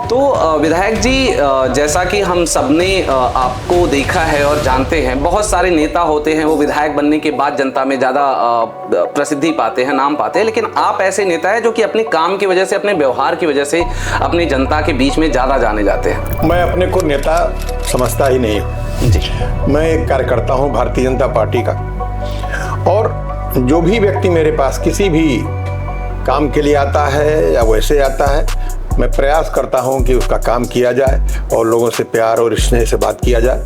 विधायक जी, जैसा कि हम सबने आपको देखा है और जानते हैं, बहुत सारे नेता होते हैं वो विधायक बनने के बाद जनता में ज़्यादा प्रसिद्धि पाते हैं, नाम पाते हैं, लेकिन आप ऐसे नेता हैं जो कि अपने काम की वजह से, अपने व्यवहार की वजह से अपनी जनता के बीच में ज़्यादा जाने जाते हैं। मैं अपने को नेता समझता ही नहीं हूँ जी। मैं एक कार्यकर्ता हूँ भारतीय जनता पार्टी का, और जो भी व्यक्ति मेरे पास किसी भी काम के लिए आता है या वैसे आता है, मैं प्रयास करता हूं कि उसका काम किया जाए और लोगों से प्यार और स्नेह से बात किया जाए।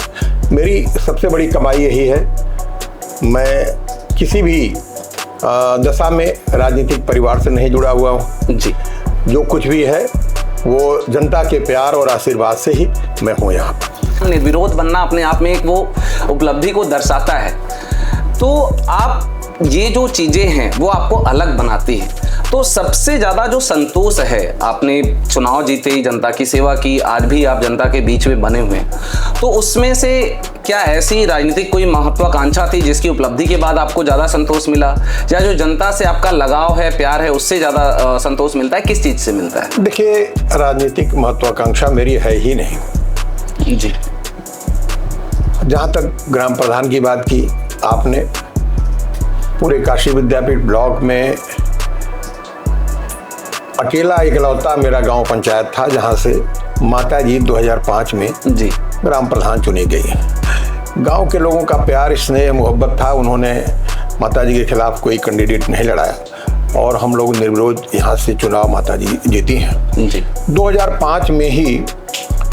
मेरी सबसे बड़ी कमाई यही है, मैं किसी भी दशा में राजनीतिक परिवार से नहीं जुड़ा हुआ हूं जी। जो कुछ भी है वो जनता के प्यार और आशीर्वाद से ही मैं हूं यहाँ पर। निर्विरोध बनना अपने आप में एक वो उपलब्धि को दर्शाता है। तो आप ये जो चीज़ें हैं वो आपको अलग बनाती हैं। तो सबसे ज़्यादा जो संतोष है, आपने चुनाव जीते, जनता की सेवा की, आज भी आप जनता के बीच में बने हुए हैं, तो उसमें से क्या ऐसी राजनीतिक कोई महत्वाकांक्षा थी जिसकी उपलब्धि के बाद आपको ज़्यादा संतोष मिला, या जो जनता से आपका लगाव है, प्यार है, उससे ज़्यादा संतोष मिलता है? किस चीज़ से मिलता है? देखिए, राजनीतिक महत्वाकांक्षा मेरी है ही नहीं जी। जहाँ तक ग्राम प्रधान की बात की आपने, पूरे काशी विद्यापीठ ब्लॉक में अकेला इकलौता मेरा गांव पंचायत था जहां से माताजी 2005 में जी ग्राम प्रधान चुनी गई। गांव के लोगों का प्यार, स्नेह, मोहब्बत था। उन्होंने माताजी के खिलाफ कोई कैंडिडेट नहीं लड़ाया और हम लोग निर्विरोध यहां से चुनाव माताजी जीती हैं जी। 2005 में ही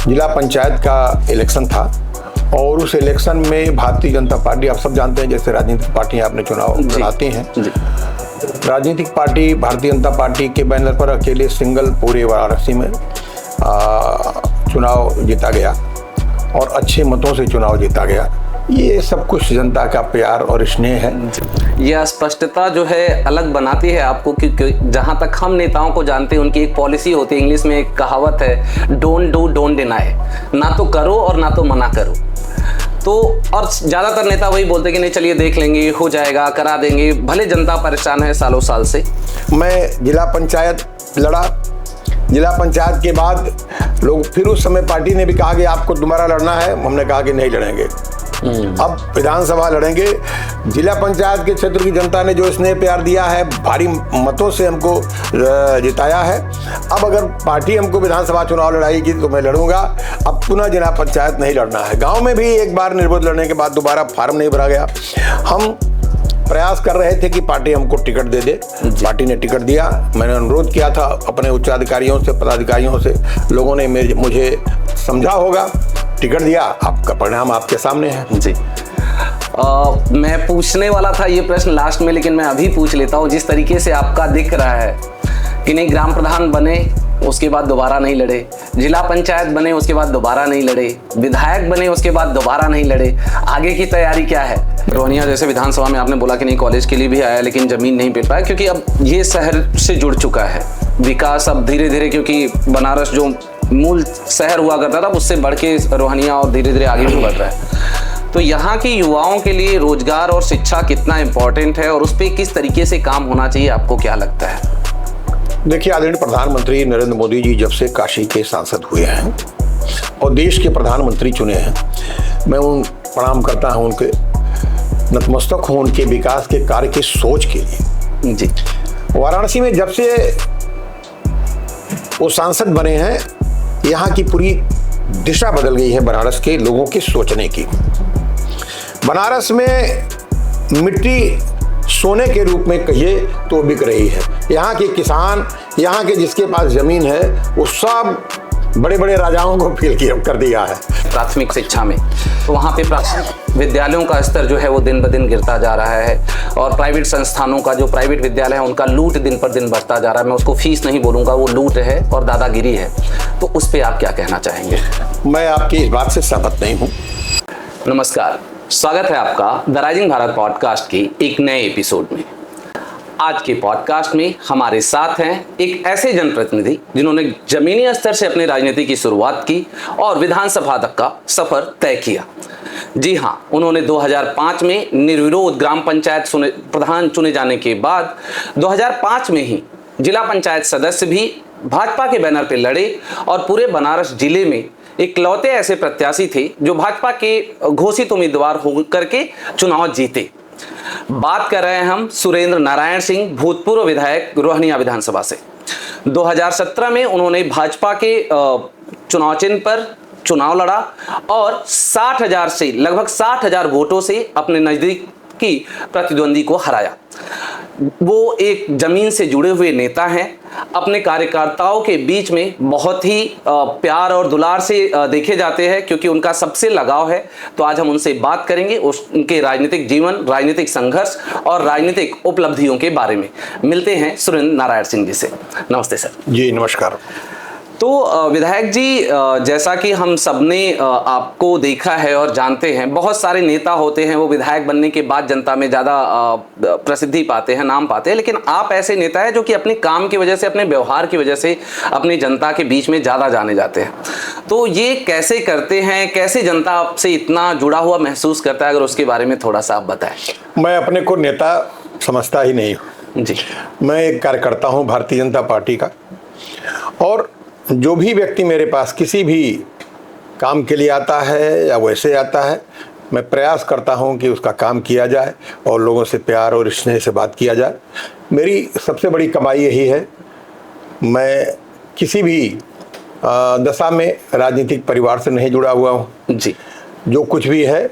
जिला पंचायत का इलेक्शन था और उस इलेक्शन में भारतीय जनता पार्टी, आप सब जानते हैं जैसे राजनीतिक पार्टियां अपने चुनाव लड़ाती हैं, राजनीतिक पार्टी भारतीय जनता पार्टी के बैनर पर अकेले सिंगल पूरे वाराणसी में चुनाव जीता गया और अच्छे मतों से चुनाव जीता गया। ये सब कुछ जनता का प्यार और स्नेह है। यह स्पष्टता जो है अलग बनाती है आपको, क्योंकि जहाँ तक हम नेताओं को जानते हैं उनकी एक पॉलिसी होती है, इंग्लिश में एक कहावत है, डोंट डू डोंट डिनाई, ना तो करो और ना तो मना करो। तो और ज़्यादातर नेता वही बोलते कि नहीं चलिए देख लेंगे, हो जाएगा, करा देंगे, भले जनता परेशान है सालों साल से। मैं जिला पंचायत लड़ा, जिला पंचायत के बाद लोग फिर उस समय पार्टी ने भी कहा कि आपको दोबारा लड़ना है, हमने कहा कि नहीं लड़ेंगे, अब विधानसभा लड़ेंगे। जिला पंचायत के क्षेत्र की जनता ने जो स्नेह प्यार दिया है, भारी मतों से हमको जिताया है। अब अगर पार्टी हमको विधानसभा चुनाव लड़ाएगी तो मैं लड़ूंगा, अब पुनः जिला पंचायत नहीं लड़ना है। गांव में भी एक बार निर्विरोध लड़ने के बाद दोबारा फार्म नहीं भरा गया। हम प्रयास कर रहे थे कि पार्टी हमको टिकट दे दे, पार्टी ने टिकट दिया। मैंने अनुरोध किया था अपने उच्चाधिकारियों से, पदाधिकारियों से, लोगों ने मुझे समझा होगा, टिकट दिया, आपका परिणाम आपके सामने है जी। मैं पूछने वाला था ये प्रश्न लास्ट में, लेकिन मैं अभी पूछ लेता हूँ। जिस तरीके से आपका दिख रहा है कि नहीं, ग्राम प्रधान बने उसके बाद दोबारा नहीं लड़े, जिला पंचायत बने उसके बाद दोबारा नहीं लड़े, विधायक बने उसके बाद दोबारा नहीं लड़े, आगे की तैयारी क्या है? रोहनिया जैसे विधानसभा में आपने बोला कि नहीं, कॉलेज के लिए भी आया लेकिन जमीन नहीं मिल पाया, क्योंकि अब ये शहर से जुड़ चुका है। विकास अब धीरे धीरे, क्योंकि बनारस जो मूल शहर हुआ करता था उससे बढ़ के रोहनिया और धीरे धीरे आगे भी बढ़ रहा है। तो यहाँ के युवाओं के लिए रोजगार और शिक्षा कितना इम्पोर्टेंट है और उस पर किस तरीके से काम होना चाहिए, आपको क्या लगता है? देखिए, आदरणीय प्रधानमंत्री नरेंद्र मोदी जी जब से काशी के सांसद हुए हैं और देश के प्रधानमंत्री चुने हैं, मैं उन प्रणाम करता हूं, उनके नतमस्तक हूं उनके विकास के कार्य की सोच के लिए जी। वाराणसी में जब से वो सांसद बने हैं, यहाँ की पूरी दिशा बदल गई है बनारस के लोगों के सोचने की। बनारस में मिट्टी सोने के रूप में कहिए तो बिक रही है। यहाँ के किसान, यहाँ के जिसके पास जमीन है, वो सब बड़े बड़े राजाओं को फेल कर दिया है। प्राथमिक शिक्षा में तो वहाँ पे प्राथमिक विद्यालयों का स्तर जो है वो दिन ब दिन गिरता जा रहा है, और प्राइवेट संस्थानों का, जो प्राइवेट विद्यालय है, उनका लूट दिन पर दिन बढ़ता जा रहा है। मैं उसको फीस नहीं बोलूँगा, वो लूट है और दादागिरी है। तो उस पर आप क्या कहना चाहेंगे? मैं आपकी इस बात से सहमत नहीं हूँ। नमस्कार, स्वागत है आपका द राइजिंग भारत पॉडकास्ट के एक नए एपिसोड में। आज के पॉडकास्ट में हमारे साथ हैं एक ऐसे जनप्रतिनिधि जिन्होंने जमीनी स्तर से अपनी राजनीति की शुरुआत की और विधानसभा तक का सफर तय किया। जी हाँ, उन्होंने 2005 में निर्विरोध ग्राम पंचायत प्रधान चुने जाने के बाद 2005 में ही जिला पंचायत सदस्य भी भाजपा के बैनर पे लड़े और पूरे बनारस जिले में इकलौते ऐसे प्रत्याशी थे जो भाजपा के घोषित उम्मीदवार होकर के चुनाव जीते। बात कर रहे हैं हम सुरेंद्र नारायण सिंह, भूतपूर्व विधायक रोहनिया विधानसभा से। 2017 में उन्होंने भाजपा के चुनाव चिन्ह पर चुनाव लड़ा और 60,000 से लगभग 60,000 वोटों से अपने नजदीकी प्रतिद्वंदी को हराया। वो एक जमीन से जुड़े हुए नेता हैं, अपने कार्यकर्ताओं के बीच में बहुत ही प्यार और दुलार से देखे जाते हैं क्योंकि उनका सबसे लगाव है। तो आज हम उनसे बात करेंगे उनके राजनीतिक जीवन, राजनीतिक संघर्ष और राजनीतिक उपलब्धियों के बारे में। मिलते हैं सुरेंद्र नारायण सिंह जी से। नमस्ते सर। जी नमस्कार। तो विधायक जी, जैसा कि हम सबने आपको देखा है और जानते हैं, बहुत सारे नेता होते हैं वो विधायक बनने के बाद जनता में ज़्यादा प्रसिद्धि पाते हैं, नाम पाते हैं, लेकिन आप ऐसे नेता हैं जो कि अपने काम की वजह से, अपने व्यवहार की वजह से अपनी जनता के बीच में ज़्यादा जाने जाते हैं। तो ये कैसे करते हैं, कैसे जनता आपसे इतना जुड़ा हुआ महसूस करता है, अगर उसके बारे में थोड़ा सा आप बताएं। मैं अपने को नेता समझता ही नहीं हूँ जी। मैं एक कार्यकर्ता हूँ भारतीय जनता पार्टी का, और जो भी व्यक्ति मेरे पास किसी भी काम के लिए आता है या वैसे आता है, मैं प्रयास करता हूं कि उसका काम किया जाए और लोगों से प्यार और स्नेह से बात किया जाए। मेरी सबसे बड़ी कमाई यही है। मैं किसी भी दशा में राजनीतिक परिवार से नहीं जुड़ा हुआ हूं जी। जो कुछ भी है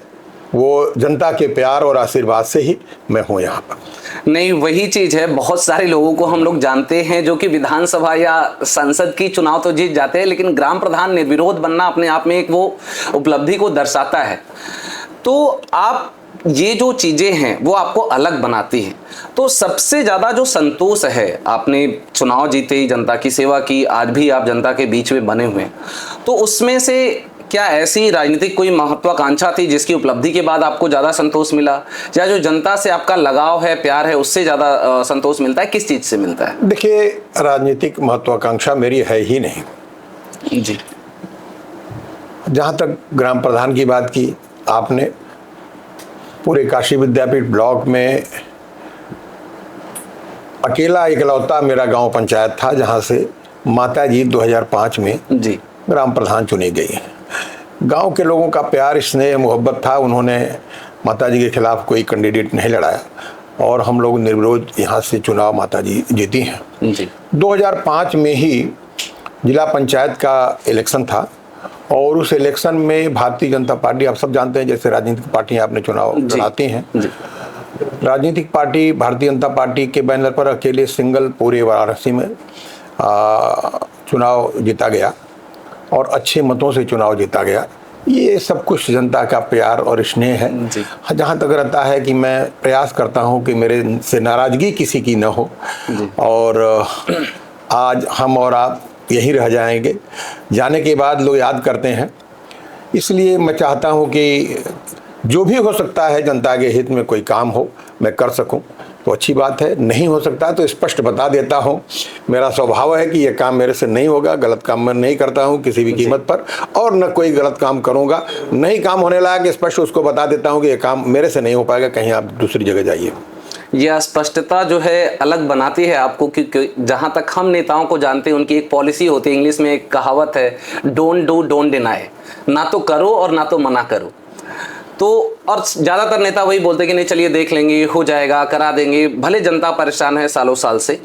वो जनता के प्यार और आशीर्वाद से ही मैं हूँ यहाँ पर। नहीं, वही चीज है। बहुत सारे लोगों को हम लोग जानते हैं जो कि विधानसभा या संसद की चुनाव तो जीत जाते हैं, लेकिन ग्राम प्रधान निर्विरोध बनना अपने आप में एक वो उपलब्धि को दर्शाता है। तो आप ये जो चीजें हैं वो आपको अलग बनाती हैं। तो सबसे ज्यादा जो संतोष है, आपने चुनाव जीते, जनता की सेवा की, आज भी आप जनता के बीच में बने हुए हैं, तो उसमें से क्या ऐसी राजनीतिक कोई महत्वाकांक्षा थी जिसकी उपलब्धि के बाद आपको ज़्यादा संतोष मिला, या जो जनता से आपका लगाव है, प्यार है, उससे ज़्यादा संतोष मिलता है? किस चीज़ से मिलता है? देखिए, राजनीतिक महत्वाकांक्षा मेरी है ही नहीं जी। जहाँ तक ग्राम प्रधान की बात की आपने, पूरे काशी विद्यापीठ ब्लॉक में अकेला इकलौता मेरा गांव पंचायत था जहाँ से माताजी 2005 में जी ग्राम प्रधान चुनी गई। गांव के लोगों का प्यार, स्नेह, मोहब्बत था। उन्होंने माताजी के खिलाफ कोई कैंडिडेट नहीं लड़ाया और हम लोग निर्विरोध यहाँ से चुनाव माताजी जीती हैं जी। 2005 में ही जिला पंचायत का इलेक्शन था और उस इलेक्शन में भारतीय जनता पार्टी, आप सब जानते हैं जैसे राजनीतिक पार्टियां अपने चुनाव लड़ाती हैं, राजनीतिक पार्टी भारतीय जनता पार्टी के बैनर पर अकेले सिंगल पूरे वाराणसी में चुनाव जीता गया और अच्छे मतों से चुनाव जीता गया। ये सब कुछ जनता का प्यार और स्नेह है। जहाँ तक रहता है कि मैं प्रयास करता हूँ कि मेरे से नाराज़गी किसी की न हो और आज हम और आप यहीं रह जाएंगे, जाने के बाद लोग याद करते हैं। इसलिए मैं चाहता हूँ कि जो भी हो सकता है जनता के हित में कोई काम हो मैं कर सकूं तो अच्छी बात है, नहीं हो सकता तो स्पष्ट बता देता हूं। मेरा स्वभाव है कि ये काम मेरे से नहीं होगा, गलत काम मैं नहीं करता हूं किसी भी कीमत पर, और न कोई गलत काम करूंगा। नहीं काम होने लगा स्पष्ट उसको बता देता हूं कि ये काम मेरे से नहीं हो पाएगा, कहीं आप दूसरी जगह जाइए। यह स्पष्टता जो है अलग बनाती है आपको, क्योंकि जहां तक हम नेताओं को जानते हैं उनकी एक पॉलिसी होती है, इंग्लिश में एक कहावत है, डोंट डू डोंट डिनाई, ना तो करो और ना तो मना करो। तो और ज़्यादातर नेता वही बोलते हैं कि नहीं चलिए देख लेंगे, हो जाएगा, करा देंगे, भले जनता परेशान है सालों साल से।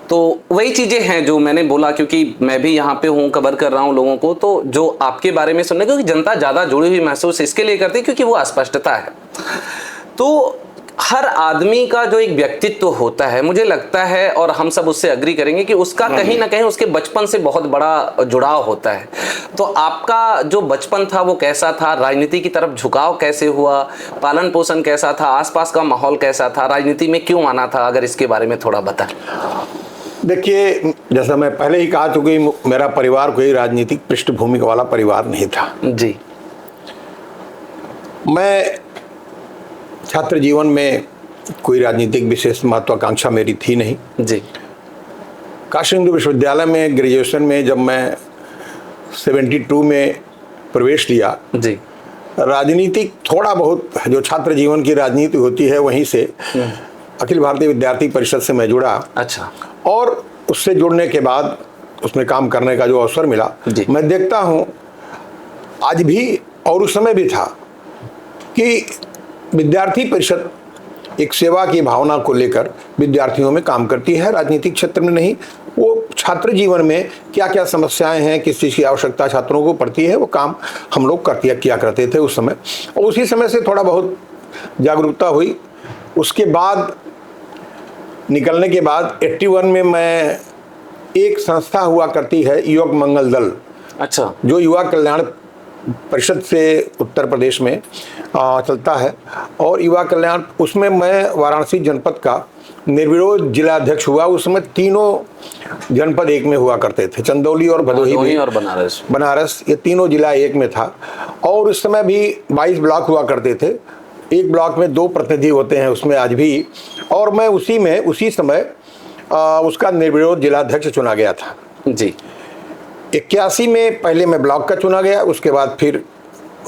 तो वही चीज़ें हैं जो मैंने बोला, क्योंकि मैं भी यहाँ पे हूँ, कवर कर रहा हूँ लोगों को, तो जो आपके बारे में सुनने, क्योंकि जनता ज़्यादा जुड़ी हुई महसूस इसके लिए करती है क्योंकि वो अस्पष्टता है। तो हर आदमी का जो एक व्यक्तित्व होता है, मुझे लगता है और हम सब उससे अग्री करेंगे कि उसका कहीं ना कहीं उसके बचपन से बहुत बड़ा जुड़ाव होता है। तो आपका जो बचपन था वो कैसा था, राजनीति की तरफ झुकाव कैसे हुआ, पालन पोषण कैसा था, आसपास का माहौल कैसा था, राजनीति में क्यों आना था, अगर इसके बारे में थोड़ा बताएं। देखिए, जैसा मैं पहले ही कहा चुकी, मेरा परिवार कोई राजनीतिक पृष्ठभूमि वाला परिवार नहीं था जी। मैं छात्र जीवन में कोई राजनीतिक विशेष महत्वाकांक्षा मेरी थी नहीं जी। काशी हिंदू विश्वविद्यालय में ग्रेजुएशन में जब मैं 72 में प्रवेश लिया जी, राजनीतिक थोड़ा बहुत जो छात्र जीवन की राजनीति होती है वहीं से अखिल भारतीय विद्यार्थी परिषद से मैं जुड़ा। अच्छा। और उससे जुड़ने के बाद उसमें काम करने का जो अवसर मिला, जी। मैं देखता हूँ आज भी और उस समय भी था कि विद्यार्थी परिषद एक सेवा की भावना को लेकर विद्यार्थियों में काम करती है, राजनीतिक क्षेत्र में नहीं। वो छात्र जीवन में क्या क्या समस्याएं हैं, किस चीज़ की आवश्यकता छात्रों को पड़ती है, वो काम हम लोग किया करते थे उस समय। और उसी समय से थोड़ा बहुत जागरूकता हुई। उसके बाद निकलने के बाद 81 में मैं एक संस्था हुआ करती है युवक मंगल दल, अच्छा, जो युवा कल्याण परिषद से उत्तर प्रदेश में चलता है। और युवा कल्याण उसमें मैं वाराणसी जनपद का निर्विरोध जिला अध्यक्ष हुआ। उस समय तीनों जनपद एक में हुआ करते थे, चंदौली और भदोही में और बनारस, ये तीनों जिला एक में था। और उस समय भी 22 ब्लॉक हुआ करते थे, एक ब्लॉक में 2 प्रतिनिधि होते हैं उसमें आज भी। और मैं उसी समय उसका निर्विरोध जिला अध्यक्ष चुना गया था जी। 81 में पहले मैं ब्लॉक का चुना गया, उसके बाद फिर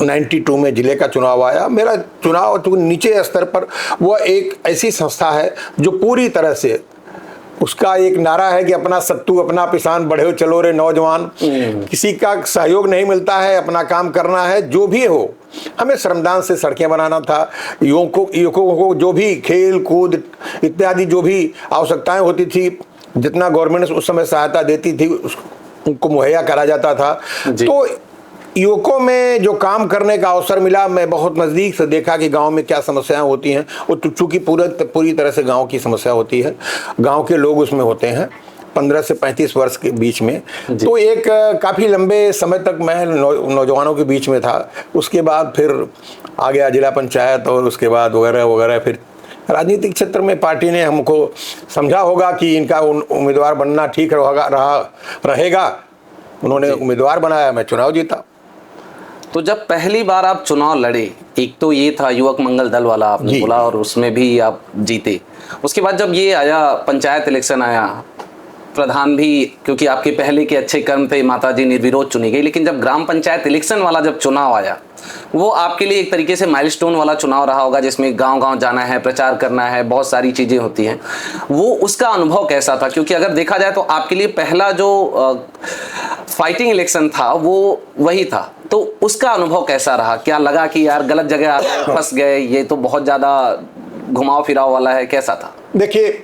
92 में जिले का चुनाव आया। मेरा चुनाव तो नीचे स्तर पर, वह एक ऐसी संस्था है जो पूरी तरह से, उसका एक नारा है कि अपना सत्तू अपना पिसान, बढ़े हो चलो रे नौजवान। किसी का सहयोग नहीं मिलता है, अपना काम करना है, जो भी हो। हमें श्रमदान से सड़कें बनाना था, युवकों को जो भी खेल कूद इत्यादि जो भी आवश्यकताएं होती थी, जितना गवर्नमेंट उस समय सहायता देती थी उनको मुहैया करा जाता था। तो युवकों में जो काम करने का अवसर मिला, मैं बहुत नज़दीक से देखा कि गांव में क्या समस्याएं होती हैं। वो चूँकि पूरी तरह से गांव की समस्या होती है, गांव के लोग उसमें होते हैं 15 से 35 वर्ष के बीच में। तो एक काफ़ी लंबे समय तक मैं नौजवानों के बीच में था। उसके बाद फिर आ गया जिला पंचायत, और उसके बाद वगैरह वगैरह। फिर राजनीतिक क्षेत्र में पार्टी ने हमको समझा होगा कि इनका उम्मीदवार बनना ठीक रहेगा। उन्होंने उम्मीदवार बनाया, मैं चुनाव जीता। तो जब पहली बार आप चुनाव लड़े, एक तो ये था युवक मंगल दल वाला आपने बोला, और उसमें भी आप जीते। उसके बाद जब ये आया पंचायत इलेक्शन आया, प्रधान भी, क्योंकि आपके पहले के अच्छे कर्म थे, माताजी निर्विरोध चुनी गई। लेकिन जब ग्राम पंचायत इलेक्शन वाला जब चुनाव आया, वो आपके लिए एक तरीके से माइलस्टोन वाला चुनाव रहा होगा, जिसमें गांव-गांव जाना है, प्रचार करना है, बहुत सारी चीजें होती हैं। वो उसका अनुभव कैसा था? क्योंकि अगर देखा जाए तो आपके लिए पहला जो फाइटिंग इलेक्शन था वो वही था। तो उसका अनुभव कैसा रहा? क्या लगा कि यार गलत जगह फंस गए, ये तो बहुत ज्यादा घुमाव फिराव वाला है, कैसा था? देखिए,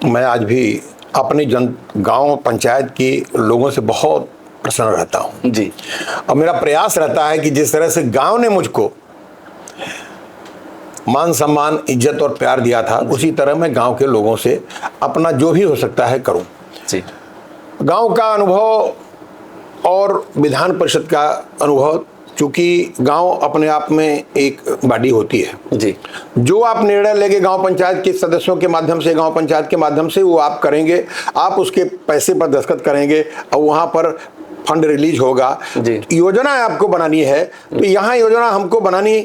मैं आज भी अपनी गांव पंचायत के लोगों से बहुत प्रसन्न रहता हूं जी। और मेरा प्रयास रहता है कि जिस तरह से गांव ने मुझको मान सम्मान, इज्जत और प्यार दिया था, उसी तरह मैं गांव के लोगों से अपना जो भी हो सकता है करूं। जी। गांव का अनुभव और विधान परिषद का अनुभव, चूंकि गांव अपने आप में एक बॉडी होती है जी। जो आप निर्णय लेंगे गांव पंचायत के सदस्यों के माध्यम से, गांव पंचायत के माध्यम से, वो आप करेंगे। आप उसके पैसे पर दस्तखत करेंगे और वहां पर फंड रिलीज होगा। योजना आपको बनानी है, तो यहाँ योजना हमको बनानी,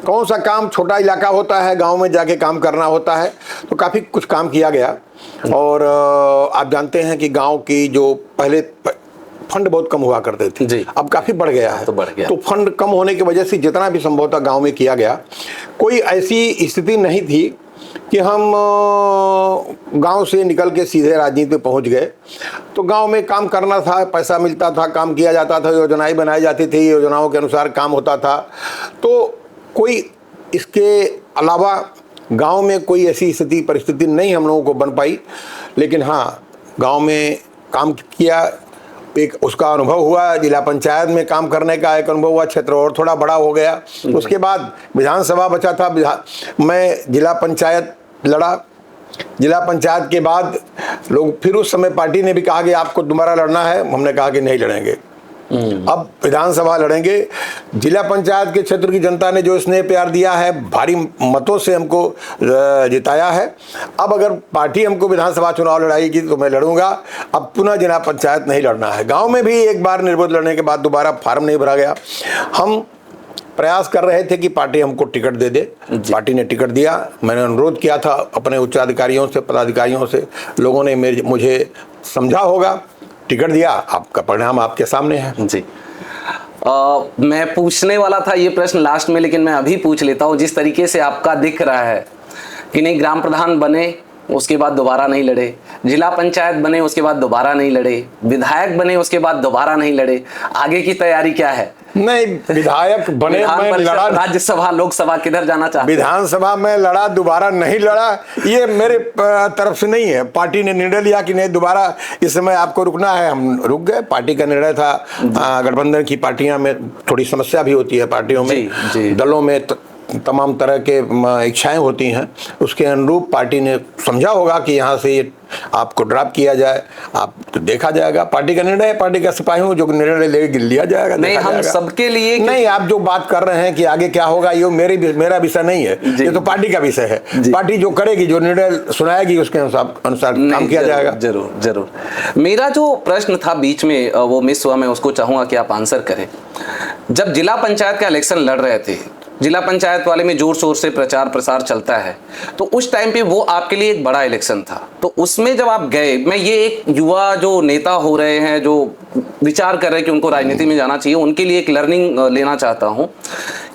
कौन सा काम, छोटा इलाका होता है, गांव में जाके काम करना होता है, तो काफ़ी कुछ काम किया गया। और आप जानते हैं कि गांव की जो पहले फंड बहुत कम हुआ करते थे, अब काफ़ी बढ़ गया है। तो फंड कम होने की वजह से जितना भी संभव था गाँव में किया गया। कोई ऐसी स्थिति नहीं थी कि हम गांव से निकल के सीधे राजनीति में पहुंच गए। तो गांव में काम करना था, पैसा मिलता था, काम किया जाता था, योजनाएं बनाई जाती थी, योजनाओं के अनुसार काम होता था। तो कोई इसके अलावा गांव में कोई ऐसी स्थिति परिस्थिति नहीं हम लोगों को बन पाई। लेकिन हाँ, गांव में काम किया, एक उसका अनुभव हुआ। जिला पंचायत में काम करने का एक अनुभव हुआ, क्षेत्र और थोड़ा बड़ा हो गया। उसके बाद विधानसभा बचा था, मैं जिला पंचायत लड़ा। जिला पंचायत के बाद लोग, फिर उस समय पार्टी ने भी कहा कि आपको दोबारा लड़ना है। हमने कहा कि नहीं लड़ेंगे, अब विधानसभा लड़ेंगे। जिला पंचायत के क्षेत्र की जनता ने जो स्नेह प्यार दिया है, भारी मतों से हमको जिताया है। अब अगर पार्टी हमको विधानसभा चुनाव लड़ाएगी तो मैं लड़ूंगा। अब पुनः जिला पंचायत नहीं लड़ना है। गांव में भी एक बार निर्विरोध लड़ने के बाद दोबारा फार्म नहीं भरा गया। हम प्रयास कर रहे थे कि पार्टी हमको टिकट दे दे, पार्टी ने टिकट दिया। मैंने अनुरोध किया था अपने उच्चाधिकारियों से, पदाधिकारियों से, लोगों ने मुझे समझा होगा, टिकट दिया। आपका परिणाम आपके सामने है। जी। मैं पूछने वाला था ये प्रश्न लास्ट में, लेकिन मैं अभी पूछ लेता हूँ। जिस तरीके से आपका दिख रहा है कि नहीं, ग्राम प्रधान बने, उसके बाद दोबारा नहीं लड़े, जिला पंचायत बने उसके बाद दोबारा नहीं लड़े, विधायक बने उसके बाद दोबारा नहीं लड़े, आगे की तैयारी क्या है? नहीं, विधायक बने, मैं लड़ा, राज्यसभा लोकसभा किधर जाना चाहते? विधानसभा में लड़ा, दोबारा नहीं लड़ा, ये मेरे तरफ से नहीं है। पार्टी ने निर्णय लिया कि नहीं दोबारा इस समय आपको रुकना है, हम रुक गए। पार्टी का निर्णय था। गठबंधन की पार्टियां में थोड़ी समस्या भी होती है, पार्टियों में दलों में तमाम तरह के इच्छाएं होती हैं, उसके अनुरूप पार्टी ने समझा होगा कि यहाँ से आपको ड्रॉप किया जाए, आप तो देखा जाएगा। पार्टी का निर्णय है, पार्टी का सिपाही हूँ, जो निर्णय लिया जाएगा। नहीं, हम सबके लिए नहीं, आप जो बात कर रहे हैं कि आगे क्या होगा, ये मेरा विषय नहीं है, ये तो पार्टी का विषय है। पार्टी जो करेगी, जो निर्णय सुनाएगी, उसके अनुसार काम किया जाएगा। जरूर जरूर। मेरा जो प्रश्न था बीच में वो मिस हुआ, मैं उसको चाहूंगा कि आप आंसर करें। जब जिला पंचायत का इलेक्शन लड़ रहे थे, जिला पंचायत वाले में जोर शोर से प्रचार प्रसार चलता है, तो उस टाइम पे वो आपके लिए एक बड़ा इलेक्शन था। तो उसमें जब आप गए, मैं ये एक युवा जो नेता हो रहे हैं, जो विचार कर रहे हैं कि उनको राजनीति में जाना चाहिए, उनके लिए एक लर्निंग लेना चाहता हूं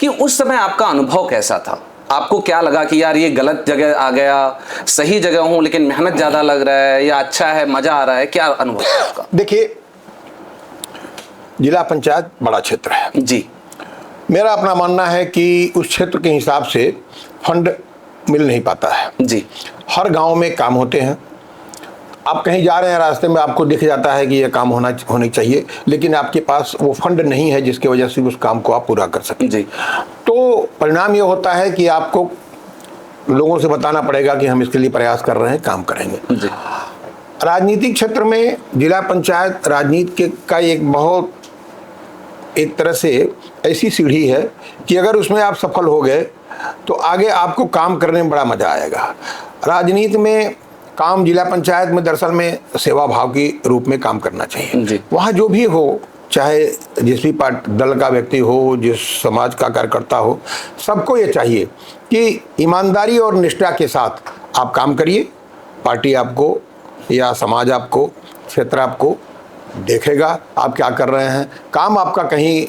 कि उस समय आपका अनुभव कैसा था? आपको क्या लगा कि यार ये गलत जगह आ गया, सही जगह हूं लेकिन मेहनत ज्यादा लग रहा है, या अच्छा है, मजा आ रहा है? क्या अनुभव है आपका? देखिए, जिला पंचायत बड़ा क्षेत्र है जी। मेरा अपना मानना है कि उस क्षेत्र के हिसाब से फंड मिल नहीं पाता है जी। हर गांव में काम होते हैं। आप कहीं जा रहे हैं, रास्ते में आपको दिख जाता है कि यह काम होनी चाहिए, लेकिन आपके पास वो फंड नहीं है जिसकी वजह से उस काम को आप पूरा कर सकें जी। तो परिणाम ये होता है कि आपको लोगों से बताना पड़ेगा कि हम इसके लिए प्रयास कर रहे हैं, काम करेंगे जी। राजनीतिक क्षेत्र में जिला पंचायत राजनीति का एक तरह से ऐसी सीढ़ी है कि अगर उसमें आप सफल हो गए तो आगे आपको काम करने में बड़ा मजा आएगा। राजनीति में काम जिला पंचायत में दरअसल में सेवा भाव के रूप में काम करना चाहिए। वहाँ जो भी हो, चाहे जिस भी दल का व्यक्ति हो, जिस समाज का कार्यकर्ता हो, सबको ये चाहिए कि ईमानदारी और निष्ठा के साथ आप काम करिए। पार्टी आपको या समाज आपको, क्षेत्र आपको देखेगा आप क्या कर रहे हैं। काम आपका कहीं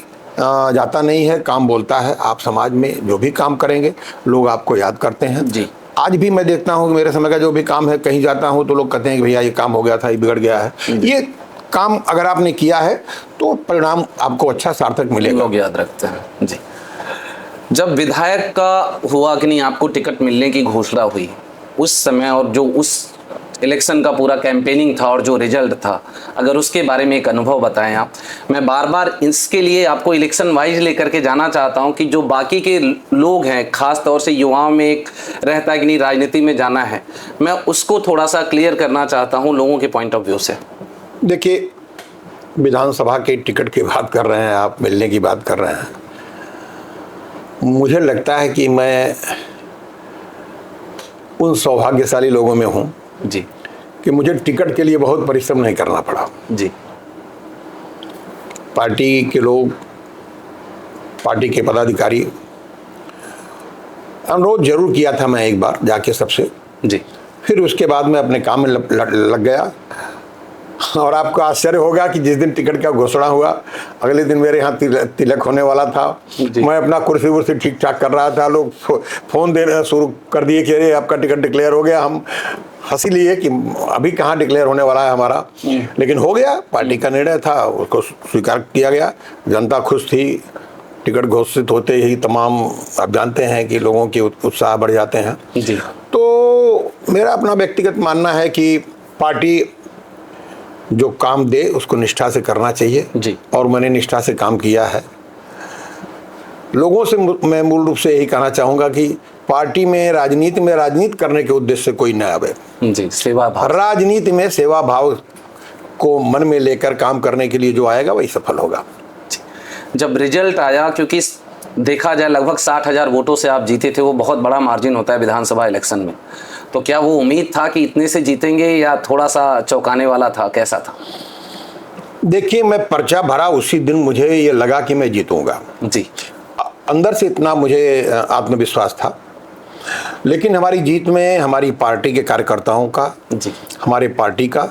जाता नहीं है, काम बोलता है। आप समाज में जो भी काम करेंगे लोग आपको याद करते हैं जी। आज भी मैं देखता हूँ कि मेरे समय का जो भी काम है, कहीं जाता हूँ तो लोग कहते हैं कि भैया ये काम हो गया था, ये बिगड़ गया है। ये काम अगर आपने किया है तो परिणाम आपको अच्छा सार्थक मिलेगा। लोग याद रखते हैं जी। जब विधायक का हुआ कि नहीं, आपको टिकट मिलने की घोषणा हुई उस समय, और जो उस इलेक्शन का पूरा कैंपेनिंग था और जो रिजल्ट था, अगर उसके बारे में एक अनुभव बताएं आप। मैं बार बार इसके लिए आपको इलेक्शन वाइज लेकर के जाना चाहता हूं कि जो बाकी के लोग हैं, खास तौर से युवाओं में एक रहता है कि नहीं राजनीति में जाना है, मैं उसको थोड़ा सा क्लियर करना चाहता हूं लोगों के पॉइंट ऑफ व्यू से। देखिए, विधानसभा के टिकट की बात कर रहे हैं आप, मिलने की बात कर रहे हैं। मुझे लगता है कि मैं उन सौभाग्यशाली लोगों में हूँ जी कि मुझे टिकट के लिए बहुत परिश्रम नहीं करना पड़ा जी। पार्टी के लोग, पार्टी के पदाधिकारी, अनुरोध जरूर किया था मैं एक बार जाके सबसे जी। फिर उसके बाद मैं अपने काम में लग गया। और आपको आश्चर्य होगा कि जिस दिन टिकट का घोषणा हुआ, अगले दिन मेरे यहाँ तिलक होने वाला था। मैं अपना कुर्सी वुर्सी ठीक ठाक कर रहा था, लोग फोन देना शुरू कर दिए कि अरे आपका टिकट डिक्लेयर हो गया। हम हंसी लिए कि अभी कहाँ डिक्लेयर होने वाला है हमारा, लेकिन हो गया। पार्टी का निर्णय था, उसको स्वीकार किया गया। जनता खुश थी। टिकट घोषित होते ही तमाम, आप जानते हैं कि लोगों के उत्साह बढ़ जाते हैं जी। तो मेरा अपना व्यक्तिगत मानना है कि पार्टी जो काम दे उसको निष्ठा से करना चाहिए जी। और मैंने निष्ठा से काम किया है। लोगों से मैं मूल रूप से यही कहना चाहूँगा कि पार्टी में राजनीति करने के उद्देश्य से कोई न आवे जी। सेवा भाव, राजनीति में सेवा भाव को मन में लेकर काम करने के लिए जो आएगा वही सफल होगा। जब रिजल्ट आया, क्योंकि देखा जाए लगभग 60,000 वोटों से आप जीते थे, वो बहुत बड़ा मार्जिन होता है विधानसभा इलेक्शन में, तो क्या वो उम्मीद था कि इतने से जीतेंगे या थोड़ा सा चौंकाने वाला था, कैसा था? देखिए, मैं पर्चा भरा उसी दिन मुझे ये लगा कि मैं जीतूंगा जी। अंदर से इतना मुझे आत्मविश्वास था। लेकिन हमारी जीत में हमारी पार्टी के कार्यकर्ताओं का जी, हमारे पार्टी का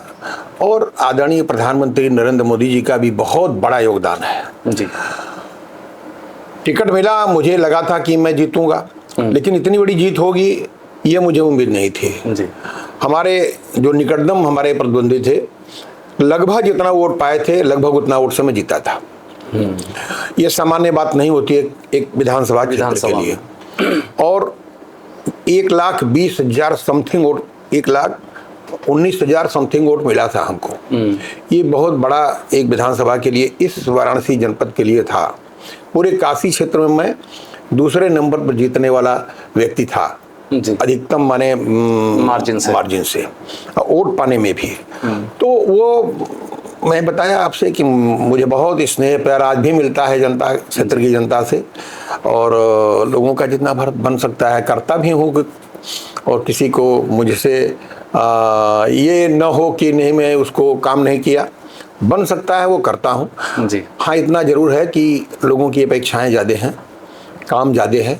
और आदरणीय प्रधानमंत्री नरेंद्र मोदी जी का भी बहुत बड़ा योगदान है जी। टिकट मिला, मुझे लगा था कि मैं जीतूंगा, लेकिन इतनी बड़ी जीत होगी ये मुझे उम्मीद नहीं थी। जी। हमारे जो निकटतम हमारे प्रतिद्वंदी थे, लगभग जितना वोट पाए थे लगभग उतना वोट से मैं जीता था। ये सामान्य बात नहीं होती है एक विधानसभा क्षेत्र के लिए। और 1,20,000 समथिंग वोट, 1,19,000 समथिंग वोट मिला था हमको। ये बहुत बड़ा एक विधानसभा के लिए, इस वाराणसी जनपद के लिए था। पूरे काशी क्षेत्र में मैं दूसरे नंबर पर जीतने वाला व्यक्ति था अधिकतम माने मार्जिन से वोट पाने में भी। तो वो मैं बताया आपसे कि मुझे बहुत स्नेह प्यार आज भी मिलता है जनता, क्षेत्र की जनता से, और लोगों का जितना भर बन सकता है करता भी हूँ। और किसी को मुझसे ये न हो कि नहीं मैं उसको काम नहीं किया, बन सकता है वो करता हूँ जी। हाँ, इतना जरूर है कि लोगों की अपेक्षाएं ज़्यादा हैं, काम ज़्यादा है।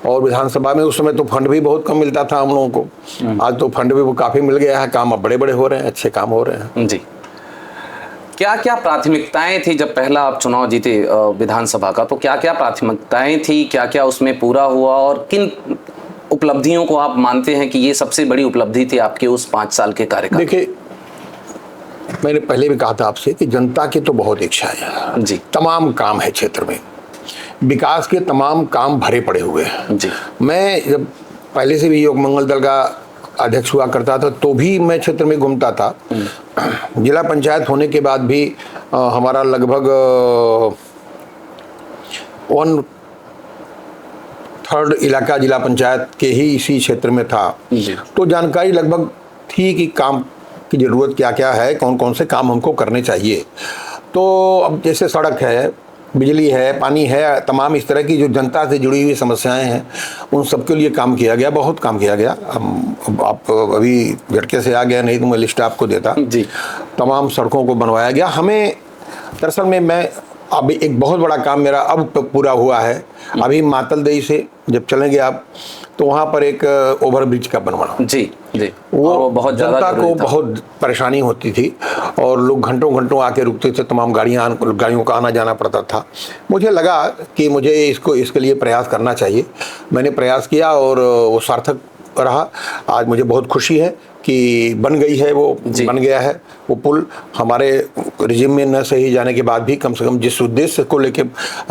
और विधानसभा में उस समय तो फंड भी बहुत कम मिलता था हम लोगों को, आज तो फंड भी वो काफ़ी मिल गया है, काम अब बड़े बड़े हो रहे हैं, अच्छे काम हो रहे हैं जी। क्या क्या प्राथमिकताएं थी जब पहला आप चुनाव जीते विधानसभा का, तो क्या क्या प्राथमिकताएं थी, क्या क्या उसमें पूरा हुआ, और किन उपलब्धियों को आप मानते हैं कि ये सबसे बड़ी उपलब्धि थी आपके उस 5 साल के कार्यकाल? देखिए, मैंने पहले भी कहा था आपसे कि जनता की तो बहुत इच्छा है जी, तमाम काम है क्षेत्र में, विकास के तमाम काम भरे पड़े हुए हैं जी। मैं जब पहले से भी योग मंगल दल का अध्यक्ष हुआ करता था तो भी मैं क्षेत्र में घूमता था। जिला पंचायत होने के बाद भी हमारा लगभग 1/3 इलाका जिला पंचायत के ही इसी क्षेत्र में था, तो जानकारी लगभग थी कि काम की ज़रूरत क्या क्या है, कौन कौन से काम हमको करने चाहिए। तो अब जैसे सड़क है, बिजली है, पानी है, तमाम इस तरह की जो जनता से जुड़ी हुई समस्याएं हैं उन सबके लिए काम किया गया, बहुत काम किया गया। आप अभी झटके से आ गया, नहीं तो मैं लिस्ट आपको देता जी। तमाम सड़कों को बनवाया गया। हमें दरअसल में मैं अब एक बहुत बड़ा काम मेरा अब पूरा हुआ है। अभी मातलदेही से जब चलेंगे आप तो वहाँ पर एक ओवरब्रिज का बनवाना जी जी, वो बहुत जनता को बहुत परेशानी होती थी और लोग घंटों घंटों आके रुकते थे, तमाम गाड़ियों का आना जाना पड़ता था। मुझे लगा कि मुझे इसके लिए प्रयास करना चाहिए। मैंने प्रयास किया और वो सार्थक रहा। आज मुझे बहुत खुशी है कि बन गई है, वो बन गया है वो पुल। हमारे रिजिम में न सही जाने के बाद भी कम से कम जिस उद्देश्य को लेके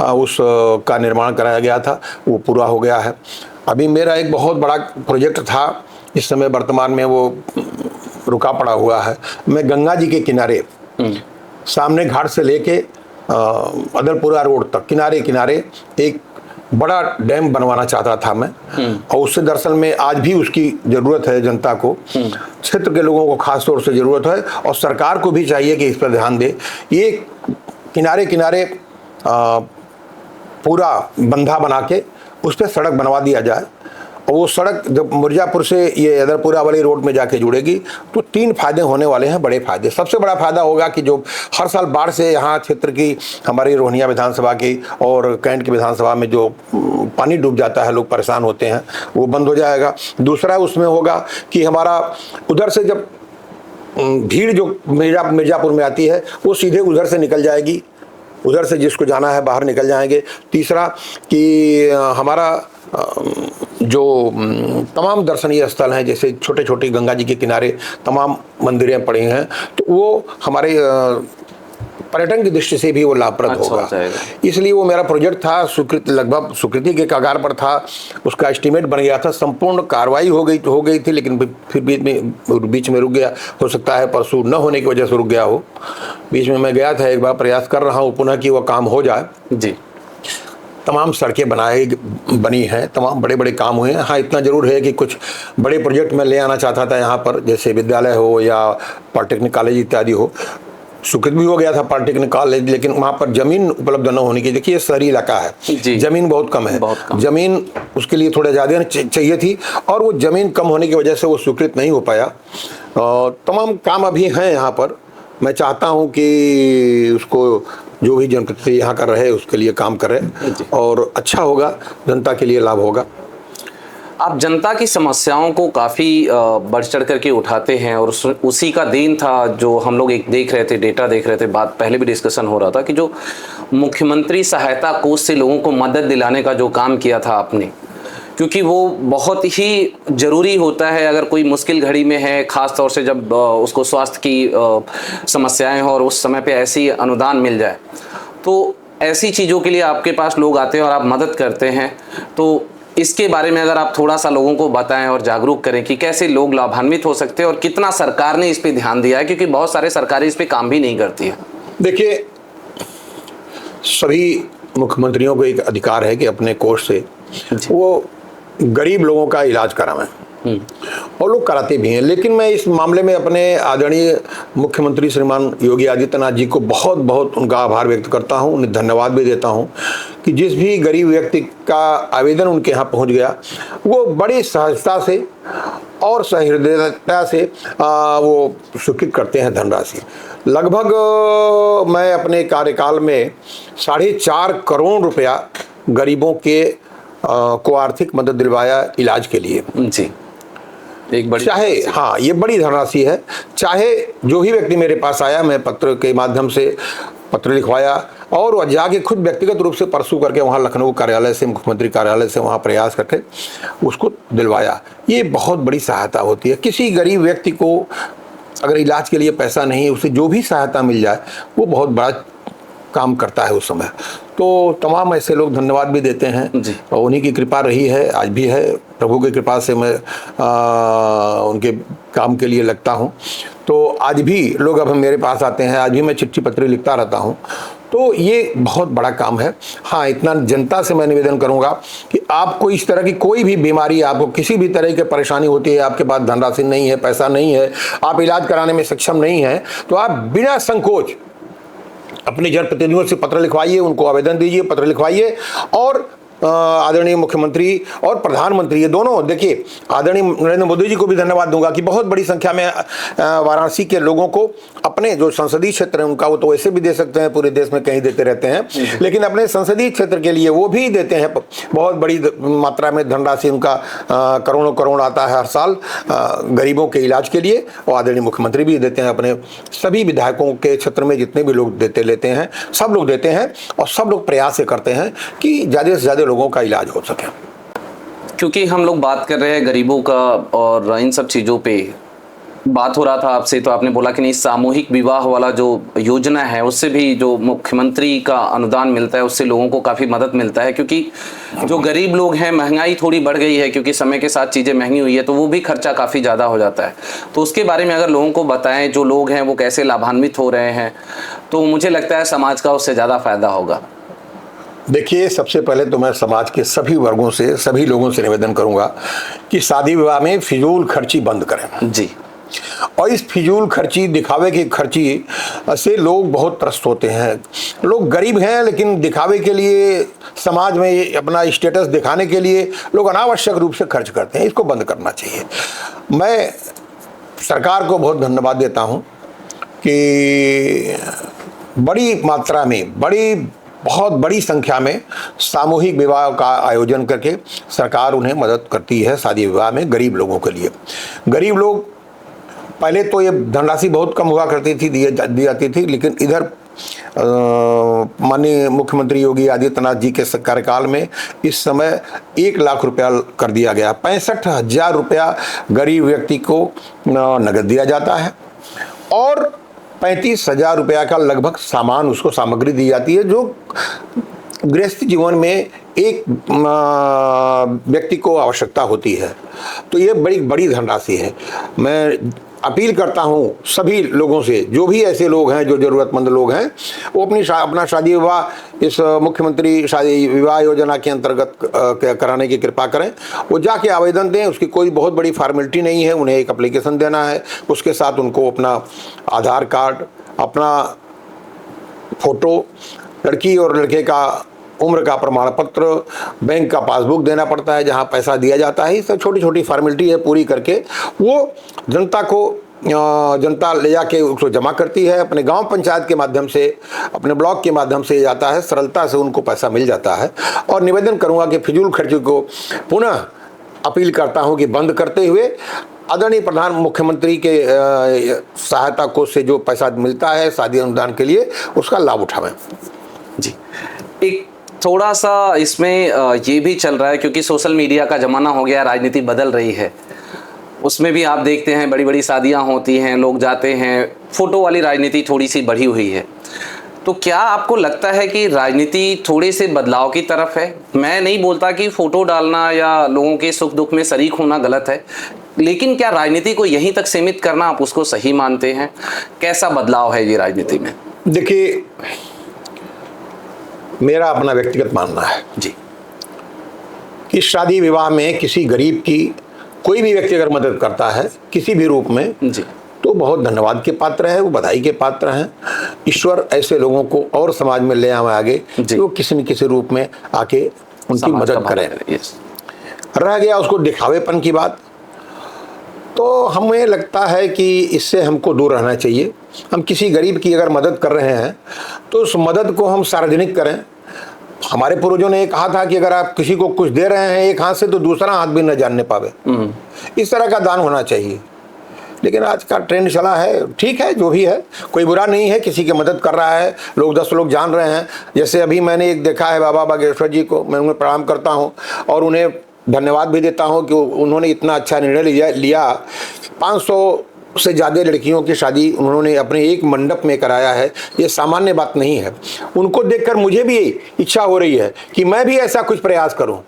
उसका निर्माण कराया गया था वो पूरा हो गया है। अभी मेरा एक बहुत बड़ा प्रोजेक्ट था, इस समय वर्तमान में वो रुका पड़ा हुआ है। मैं गंगा जी के किनारे सामने घाट से लेके अदलपुरा रोड तक किनारे किनारे एक बड़ा डैम बनवाना चाहता था मैं, और उससे दरअसल में आज भी उसकी ज़रूरत है जनता को, क्षेत्र के लोगों को खास तौर से ज़रूरत है, और सरकार को भी चाहिए कि इस पर ध्यान दे। ये किनारे किनारे पूरा बंधा बना के उस पर सड़क बनवा दिया जाए, और वो सड़क जब मिर्जापुर से ये अदलपुरा वाली रोड में जाके जुड़ेगी तो 3 फायदे होने वाले हैं, बड़े फायदे। सबसे बड़ा फायदा होगा कि जो हर साल बाढ़ से यहाँ क्षेत्र की हमारी रोहनिया विधानसभा की और कैंट की विधानसभा में जो पानी डूब जाता है, लोग परेशान होते हैं, वो बंद हो जाएगा। दूसरा उसमें होगा कि हमारा उधर से जब भीड़ जो मिर्जापुर में आती है वो सीधे उधर से निकल जाएगी, उधर से जिसको जाना है बाहर निकल जाएंगे। तीसरा कि हमारा जो तमाम दर्शनीय स्थल हैं, जैसे छोटे छोटे गंगा जी के किनारे तमाम मंदिरें पड़ी हैं, तो वो हमारे पर्यटन की दृष्टि से भी वो लाभप्रद होगा। इसलिए वो मेरा प्रोजेक्ट था, लगभग स्वीकृति के कगार पर था, उसका एस्टीमेट बन गया था, संपूर्ण कार्रवाई हो गई थी, लेकिन फिर बीच में रुक गया। हो सकता है परसों न होने की वजह से रुक गया हो। बीच में मैं गया था, एक बार प्रयास कर रहा हूँ पुनः कि वह काम हो जाए जी। तमाम सड़कें बनी हैं, तमाम बड़े बड़े काम हुए हैं। हाँ, इतना जरूर है कि कुछ बड़े प्रोजेक्ट मैं ले आना चाहता था यहाँ पर, जैसे विद्यालय हो या पॉलिटेक्निक कॉलेज इत्यादि हो। स्वीकृत भी हो गया था पॉलिटेक्निक कॉलेज, लेकिन वहाँ पर जमीन उपलब्ध न होने की, देखिए शहरी इलाका है, जमीन बहुत कम है, जमीन उसके लिए थोड़ा ज़्यादा चाहिए थी, और वो जमीन कम होने की वजह से वो स्वीकृत नहीं हो पाया। तमाम काम अभी हैं यहाँ पर। मैं चाहता हूँ कि उसको जो भी जनप्रतिनिधि यहाँ कर रहे उसके लिए काम करे और अच्छा होगा, जनता के लिए लाभ होगा। आप जनता की समस्याओं को काफ़ी बढ़ चढ़ करके उठाते हैं, और उसी का देन था जो हम लोग एक देख रहे थे, डेटा देख रहे थे, बात पहले भी डिस्कशन हो रहा था कि जो मुख्यमंत्री सहायता कोष से लोगों को मदद दिलाने का जो काम किया था आपने, क्योंकि वो बहुत ही ज़रूरी होता है अगर कोई मुश्किल घड़ी में है, ख़ास तौर से जब उसको स्वास्थ्य की समस्याएं हो और उस समय पे ऐसी अनुदान मिल जाए। तो ऐसी चीज़ों के लिए आपके पास लोग आते हैं और आप मदद करते हैं। तो इसके बारे में अगर आप थोड़ा सा लोगों को बताएं और जागरूक करें कि कैसे लोग लाभान्वित हो सकते हैं और कितना सरकार ने इस पे ध्यान दिया है, क्योंकि बहुत सारे सरकारें इस पे काम भी नहीं करती है। देखिए, सभी मुख्यमंत्रियों को एक अधिकार है कि अपने कोष से वो गरीब लोगों का इलाज करावें, और लोग कराते भी हैं। लेकिन मैं इस मामले में अपने आदरणीय मुख्यमंत्री श्रीमान योगी आदित्यनाथ जी को बहुत बहुत उनका आभार व्यक्त करता हूं, उन्हें धन्यवाद भी देता हूं कि जिस भी गरीब व्यक्ति का आवेदन उनके यहाँ पहुंच गया, वो बड़ी सहजता से और सहृदयता से वो स्वीकृत करते हैं धनराशि। लगभग मैं अपने कार्यकाल में 4.5 करोड़ रुपया गरीबों के को आर्थिक मदद दिलवाया इलाज के लिए। जी, एक बड़ी, चाहे, हाँ, ये बड़ी धनराशि है। चाहे जो ही व्यक्ति मेरे पास आया, मैं पत्र के माध्यम से पत्र लिखवाया और वह जाके खुद व्यक्तिगत रूप से परसू करके वहाँ लखनऊ कार्यालय से, मुख्यमंत्री कार्यालय से वहाँ प्रयास करके उसको दिलवाया। ये बहुत बड़ी सहायता होती है। किसी गरीब व्यक्ति को अगर इलाज के लिए पैसा नहीं, उसे जो भी सहायता मिल जाए वो बहुत बड़ा काम करता है उस समय। तो तमाम ऐसे लोग धन्यवाद भी देते हैं और उन्हीं की कृपा रही है, आज भी है। प्रभु की कृपा से मैं उनके काम के लिए लगता हूं। तो आज भी लोग अब मेरे पास आते हैं, आज भी मैं चिट्ठी पत्री लिखता रहता हूं। तो ये बहुत बड़ा काम है। हाँ, इतना जनता से मैं निवेदन करूंगा कि आपको इस तरह की कोई भी बीमारी, आपको किसी भी तरह की परेशानी होती है, आपके पास धनराशि नहीं है, पैसा नहीं है, आप इलाज कराने में सक्षम नहीं है, तो आप बिना संकोच अपने जनप्रतिनिधियों से पत्र लिखवाइए, उनको आवेदन दीजिए, पत्र लिखवाइए। और आदरणीय मुख्यमंत्री और प्रधानमंत्री, ये दोनों, देखिए, आदरणीय नरेंद्र मोदी जी को भी धन्यवाद दूंगा कि बहुत बड़ी संख्या में वाराणसी के लोगों को अपने जो संसदीय क्षेत्र है उनका, वो तो वैसे भी दे सकते हैं, पूरे देश में कहीं देते रहते हैं, लेकिन अपने संसदीय क्षेत्र के लिए वो भी देते हैं। बहुत बड़ी मात्रा में धनराशि उनका करोड़ों करोड़ आता है हर साल गरीबों के इलाज के लिए। और आदरणीय मुख्यमंत्री भी देते हैं, अपने सभी विधायकों के क्षेत्र में जितने भी लोग लेते हैं, सब लोग देते हैं और सब लोग प्रयास करते हैं कि ज़्यादा से ज़्यादा लोगों का इलाज हो सके। क्योंकि हम लोग बात कर रहे हैं गरीबों का और इन सब चीज़ों पे बात हो रहा था आपसे, तो आपने बोला कि नहीं, सामूहिक विवाह वाला जो योजना है उससे भी जो मुख्यमंत्री का अनुदान मिलता है उससे लोगों को काफ़ी मदद मिलता है। क्योंकि जो गरीब लोग हैं, महंगाई थोड़ी बढ़ गई है, क्योंकि समय के साथ चीज़ें महंगी हुई है, तो वो भी खर्चा काफ़ी ज़्यादा हो जाता है। तो उसके बारे में अगर लोगों को बताएं, जो लोग हैं वो कैसे लाभान्वित हो रहे हैं, तो मुझे लगता है समाज का उससे ज़्यादा फायदा होगा। देखिए, सबसे पहले तो मैं समाज के सभी वर्गों से, सभी लोगों से निवेदन करूंगा कि शादी विवाह में फिजूल खर्ची बंद करें जी। और इस फिजूल खर्ची, दिखावे की खर्ची से लोग बहुत त्रस्त होते हैं। लोग गरीब हैं लेकिन दिखावे के लिए, समाज में अपना स्टेटस दिखाने के लिए लोग अनावश्यक रूप से खर्च करते हैं। इसको बंद करना चाहिए। मैं सरकार को बहुत धन्यवाद देता हूं कि बड़ी मात्रा में, बहुत बड़ी संख्या में सामूहिक विवाह का आयोजन करके सरकार उन्हें मदद करती है शादी विवाह में गरीब लोगों के लिए। गरीब लोग, पहले तो ये धनराशि बहुत कम हुआ करती थी, दी जाती थी, लेकिन इधर माननीय मुख्यमंत्री योगी आदित्यनाथ जी के कार्यकाल में इस समय 1 लाख रुपया कर दिया गया। 65,000 रुपया गरीब व्यक्ति को नगद दिया जाता है और 35,000 रुपया का लगभग सामान, उसको सामग्री दी जाती है जो गृहस्थ जीवन में एक व्यक्ति को आवश्यकता होती है। तो ये बड़ी धनराशि है। मैं अपील करता हूँ सभी लोगों से, जो भी ऐसे लोग हैं, जो ज़रूरतमंद लोग हैं, वो अपना शादी विवाह इस मुख्यमंत्री शादी विवाह योजना के अंतर्गत कराने की कृपा करें। वो जाके आवेदन दें, उसकी कोई बहुत बड़ी फॉर्मेलिटी नहीं है। उन्हें एक एप्लीकेशन देना है, उसके साथ उनको अपना आधार कार्ड, अपना फ़ोटो, लड़की और लड़के का उम्र का प्रमाण पत्र, बैंक का पासबुक देना पड़ता है जहां पैसा दिया जाता है। सब छोटी छोटी फॉर्मेलिटी है, पूरी करके वो जनता ले जाके उसको जमा करती है। अपने गांव पंचायत के माध्यम से, अपने ब्लॉक के माध्यम से जाता है, सरलता से उनको पैसा मिल जाता है। और निवेदन करूंगा कि फिजूल खर्ची को पुनः अपील करता हूं कि बंद करते हुए आदरणीय प्रधान मुख्यमंत्री के सहायता कोष से जो पैसा मिलता है शादी अनुदान के लिए, उसका लाभ उठावें। जी, एक थोड़ा सा इसमें ये भी चल रहा है क्योंकि सोशल मीडिया का ज़माना हो गया, राजनीति बदल रही है। उसमें भी आप देखते हैं बड़ी बड़ी शादियां होती हैं, लोग जाते हैं, फ़ोटो वाली राजनीति थोड़ी सी बढ़ी हुई है। तो क्या आपको लगता है कि राजनीति थोड़े से बदलाव की तरफ है? मैं नहीं बोलता कि फ़ोटो डालना या लोगों के सुख दुख में शरीक होना गलत है, लेकिन क्या राजनीति को यहीं तक सीमित करना आप उसको सही मानते हैं? कैसा बदलाव है ये राजनीति में? देखिए, मेरा अपना व्यक्तिगत मानना है जी कि शादी विवाह में किसी गरीब की कोई भी व्यक्ति अगर मदद करता है किसी भी रूप में, जी, तो बहुत धन्यवाद के पात्र है, वो बधाई के पात्र हैं। ईश्वर ऐसे लोगों को और समाज में ले आवे आगे कि वो किसी न किसी रूप में आके उनकी मदद करें। रह गया उसको दिखावेपन की बात, तो हमें लगता है कि इससे हमको दूर रहना चाहिए। हम किसी गरीब की अगर मदद कर रहे हैं तो उस मदद को हम सार्वजनिक करें। हमारे पूर्वजों ने ये कहा था कि अगर आप किसी को कुछ दे रहे हैं एक हाथ से तो दूसरा हाथ भी न जानने पावे। इस तरह का दान होना चाहिए। लेकिन आज का ट्रेंड चला है, ठीक है, जो भी है, कोई बुरा नहीं है, किसी की मदद कर रहा है, लोग 10 लोग जान रहे हैं। जैसे अभी मैंने एक देखा है बाबा बागेश्वर जी को, मैं उन्हें प्रणाम करता हूँ और उन्हें धन्यवाद भी देता हूँ कि उन्होंने इतना अच्छा निर्णय लिया। 500 से ज़्यादा लड़कियों की शादी उन्होंने अपने एक मंडप में कराया है। ये सामान्य बात नहीं है। उनको देखकर मुझे भी इच्छा हो रही है कि मैं भी ऐसा कुछ प्रयास करूं।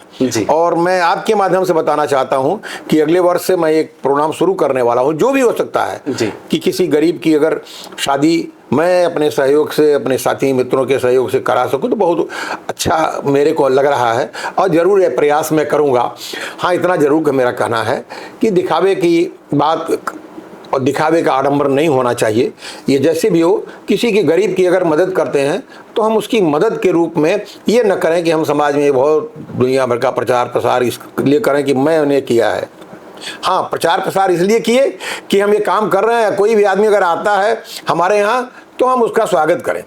और मैं आपके माध्यम से बताना चाहता हूं कि अगले वर्ष से मैं एक प्रोग्राम शुरू करने वाला हूं, जो भी हो सकता है कि किसी गरीब की अगर शादी मैं अपने सहयोग से, अपने साथी मित्रों के सहयोग से करा सकूं तो बहुत अच्छा मेरे को लग रहा है और ज़रूर ये प्रयास मैं करूँगा। हाँ, इतना ज़रूर मेरा कहना है कि दिखावे की बात और दिखावे का आडंबर नहीं होना चाहिए। ये जैसे भी हो, किसी की गरीब की अगर मदद करते हैं तो हम उसकी मदद के रूप में ये न करें कि हम समाज में बहुत दुनिया भर का प्रचार प्रसार इसलिए करें कि मैं उन्हें किया है। हाँ, प्रचार प्रसार इसलिए किए कि हम ये काम कर रहे हैं। कोई भी आदमी अगर आता है हमारे यहाँ तो हम उसका स्वागत करें।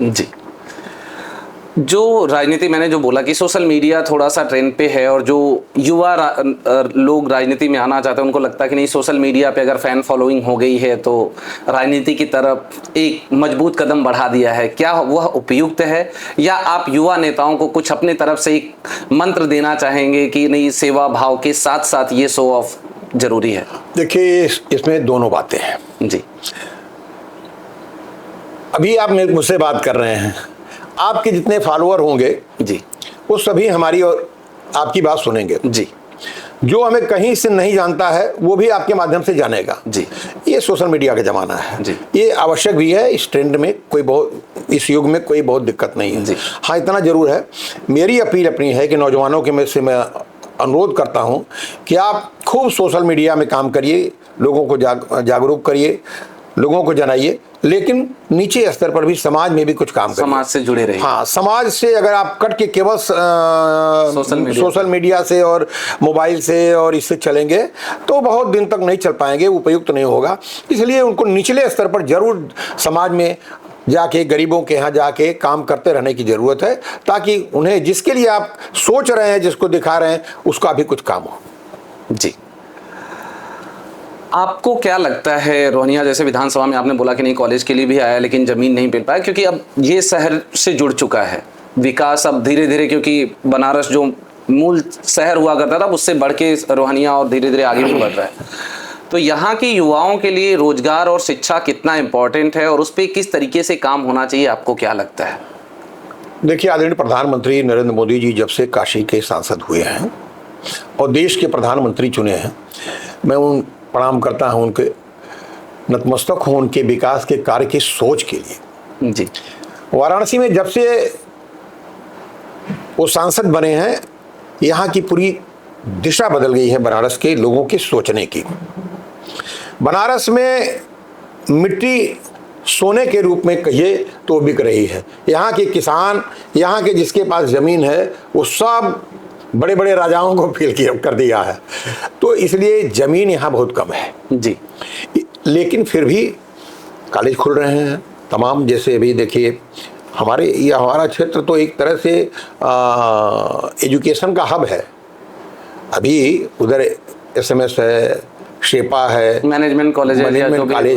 जी, जो राजनीति मैंने जो बोला कि सोशल मीडिया थोड़ा सा ट्रेंड पे है और जो युवा लोग राजनीति में आना चाहते हैं उनको लगता है कि नहीं, सोशल मीडिया पे अगर फैन फॉलोइंग हो गई है तो राजनीति की तरफ एक मजबूत कदम बढ़ा दिया है। क्या वह उपयुक्त है, या आप युवा नेताओं को कुछ अपने तरफ से एक मंत्र देना चाहेंगे कि नहीं, सेवा भाव के साथ साथ ये शो ऑफ जरूरी है? देखिए, इसमें दोनों बातें हैं। जी, अभी आप मुझसे बात कर रहे हैं, आपके जितने फॉलोअर होंगे जी, वो सभी हमारी और आपकी बात सुनेंगे। जी, जो हमें कहीं से नहीं जानता है वो भी आपके माध्यम से जानेगा। जी, ये सोशल मीडिया का ज़माना है जी, ये आवश्यक भी है। इस ट्रेंड में कोई बहुत, इस युग में कोई बहुत दिक्कत नहीं है जी। हाँ, इतना ज़रूर है, मेरी अपील अपनी है कि नौजवानों के में से मैं अनुरोध करता हूँ कि आप खूब सोशल मीडिया में काम करिए, लोगों को जागरूक करिए, लोगों को जनाइए, लेकिन नीचे स्तर पर भी समाज में भी कुछ काम करिए, समाज से जुड़े रहिए। हाँ, समाज से अगर आप कट के केवल सोशल मीडिया से और मोबाइल से और इससे चलेंगे तो बहुत दिन तक नहीं चल पाएंगे, उपयुक्त नहीं होगा। इसलिए उनको निचले स्तर पर जरूर समाज में जाके, गरीबों के यहाँ जाके काम करते रहने की ज़रूरत है, ताकि उन्हें जिसके लिए आप सोच रहे हैं, जिसको दिखा रहे हैं, उसका भी कुछ काम हो। जी, आपको क्या लगता है, रोहनिया जैसे विधानसभा में आपने बोला कि नहीं, कॉलेज के लिए भी आया लेकिन ज़मीन नहीं मिल पाया, क्योंकि अब ये शहर से जुड़ चुका है, विकास अब धीरे धीरे, क्योंकि बनारस जो मूल शहर हुआ करता था उससे बढ़ के रोहनिया और धीरे धीरे आगे भी बढ़ रहा है। तो यहाँ के युवाओं के लिए रोजगार और शिक्षा कितना इम्पोर्टेंट है और उस पर किस तरीके से काम होना चाहिए, आपको क्या लगता है? देखिए, आदरणीय प्रधानमंत्री नरेंद्र मोदी जी जब से काशी के सांसद हुए हैं और देश के प्रधानमंत्री चुने हैं, मैं उन प्रणाम करता हूं, उनके नतमस्तक हूं उनके विकास के कार्य की सोच के लिए। जी, वाराणसी में जब से वो सांसद बने हैं, यहाँ की पूरी दिशा बदल गई है बनारस के लोगों के सोचने की। बनारस में मिट्टी सोने के रूप में कहिए तो बिक रही है। यहाँ के किसान, यहाँ के जिसके पास ज़मीन है, वो सब बड़े बड़े राजाओं को फेल कर दिया है। तो इसलिए ज़मीन यहाँ बहुत कम है जी। लेकिन फिर भी कॉलेज खुल रहे हैं तमाम। जैसे अभी देखिए, हमारा क्षेत्र तो एक तरह से एजुकेशन का हब है। अभी उधर SMS है, शेपा है, मैनेजमेंट कॉलेज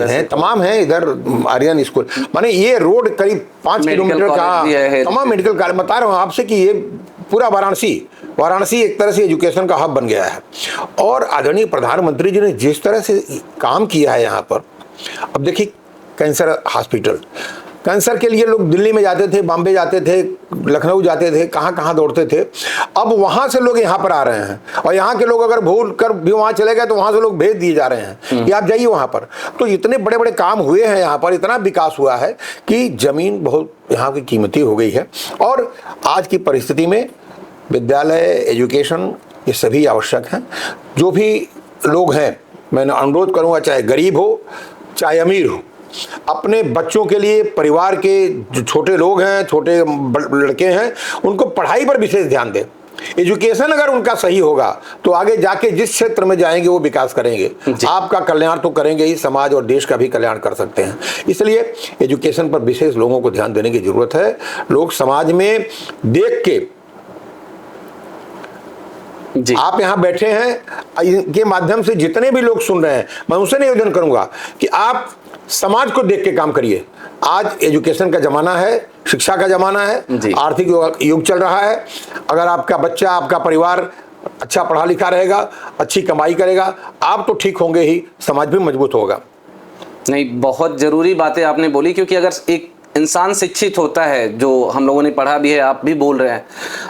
है, तमाम है इधर, आर्यन स्कूल, माने ये रोड करीब 5 किलोमीटर का तमाम मेडिकल कॉलेज। बता रहा हूँ आपसे कि ये पूरा वाराणसी एक तरह से एजुकेशन का हब बन गया है। और आदरणीय प्रधानमंत्री जी ने जिस तरह से काम किया है यहाँ पर, अब देखिए कैंसर हॉस्पिटल, कैंसर के लिए लोग दिल्ली में जाते थे, बॉम्बे जाते थे, लखनऊ जाते थे, कहाँ कहाँ दौड़ते थे, अब वहाँ से लोग यहाँ पर आ रहे हैं। और यहाँ के लोग अगर भूल कर भी वहाँ चले गए तो वहाँ से लोग भेज दिए जा रहे हैं कि आप जाइए वहाँ पर। तो इतने बड़े बड़े काम हुए हैं यहाँ पर, इतना विकास हुआ है कि ज़मीन बहुत यहाँ की कीमती हो गई है। और आज की परिस्थिति में विद्यालय, एजुकेशन, ये सभी आवश्यक हैं। जो भी लोग हैं, मैं अनुरोध करूँगा, चाहे गरीब हो चाहे अमीर हो, अपने बच्चों के लिए, परिवार के जो छोटे लोग हैं, छोटे लड़के हैं, उनको पढ़ाई पर विशेष ध्यान दें। एजुकेशन अगर उनका सही होगा तो आगे जाके जिस क्षेत्र में जाएंगे वो विकास करेंगे। आपका कल्याण तो करेंगे ही, समाज और देश का भी कल्याण कर सकते हैं। इसलिए एजुकेशन पर विशेष लोगों को ध्यान देने की जरूरत है। लोग समाज में देख के, आप यहाँ बैठे हैं, इनके माध्यम से जितने भी लोग सुन रहे हैं, मैं उनसे निवेदन करूंगा कि आप समाज को देख के काम करिए। आज एजुकेशन का जमाना है, शिक्षा का जमाना है, आर्थिक युग चल रहा है। अगर आपका बच्चा, आपका परिवार अच्छा पढ़ा लिखा रहेगा, अच्छी कमाई करेगा, आप तो ठीक होंगे ही, समाज भी मजबूत होगा। नहीं, बहुत जरूरी बातें आपने बोली, क्योंकि अगर एक इंसान शिक्षित होता है, जो हम लोगों ने पढ़ा भी है, आप भी बोल रहे हैं,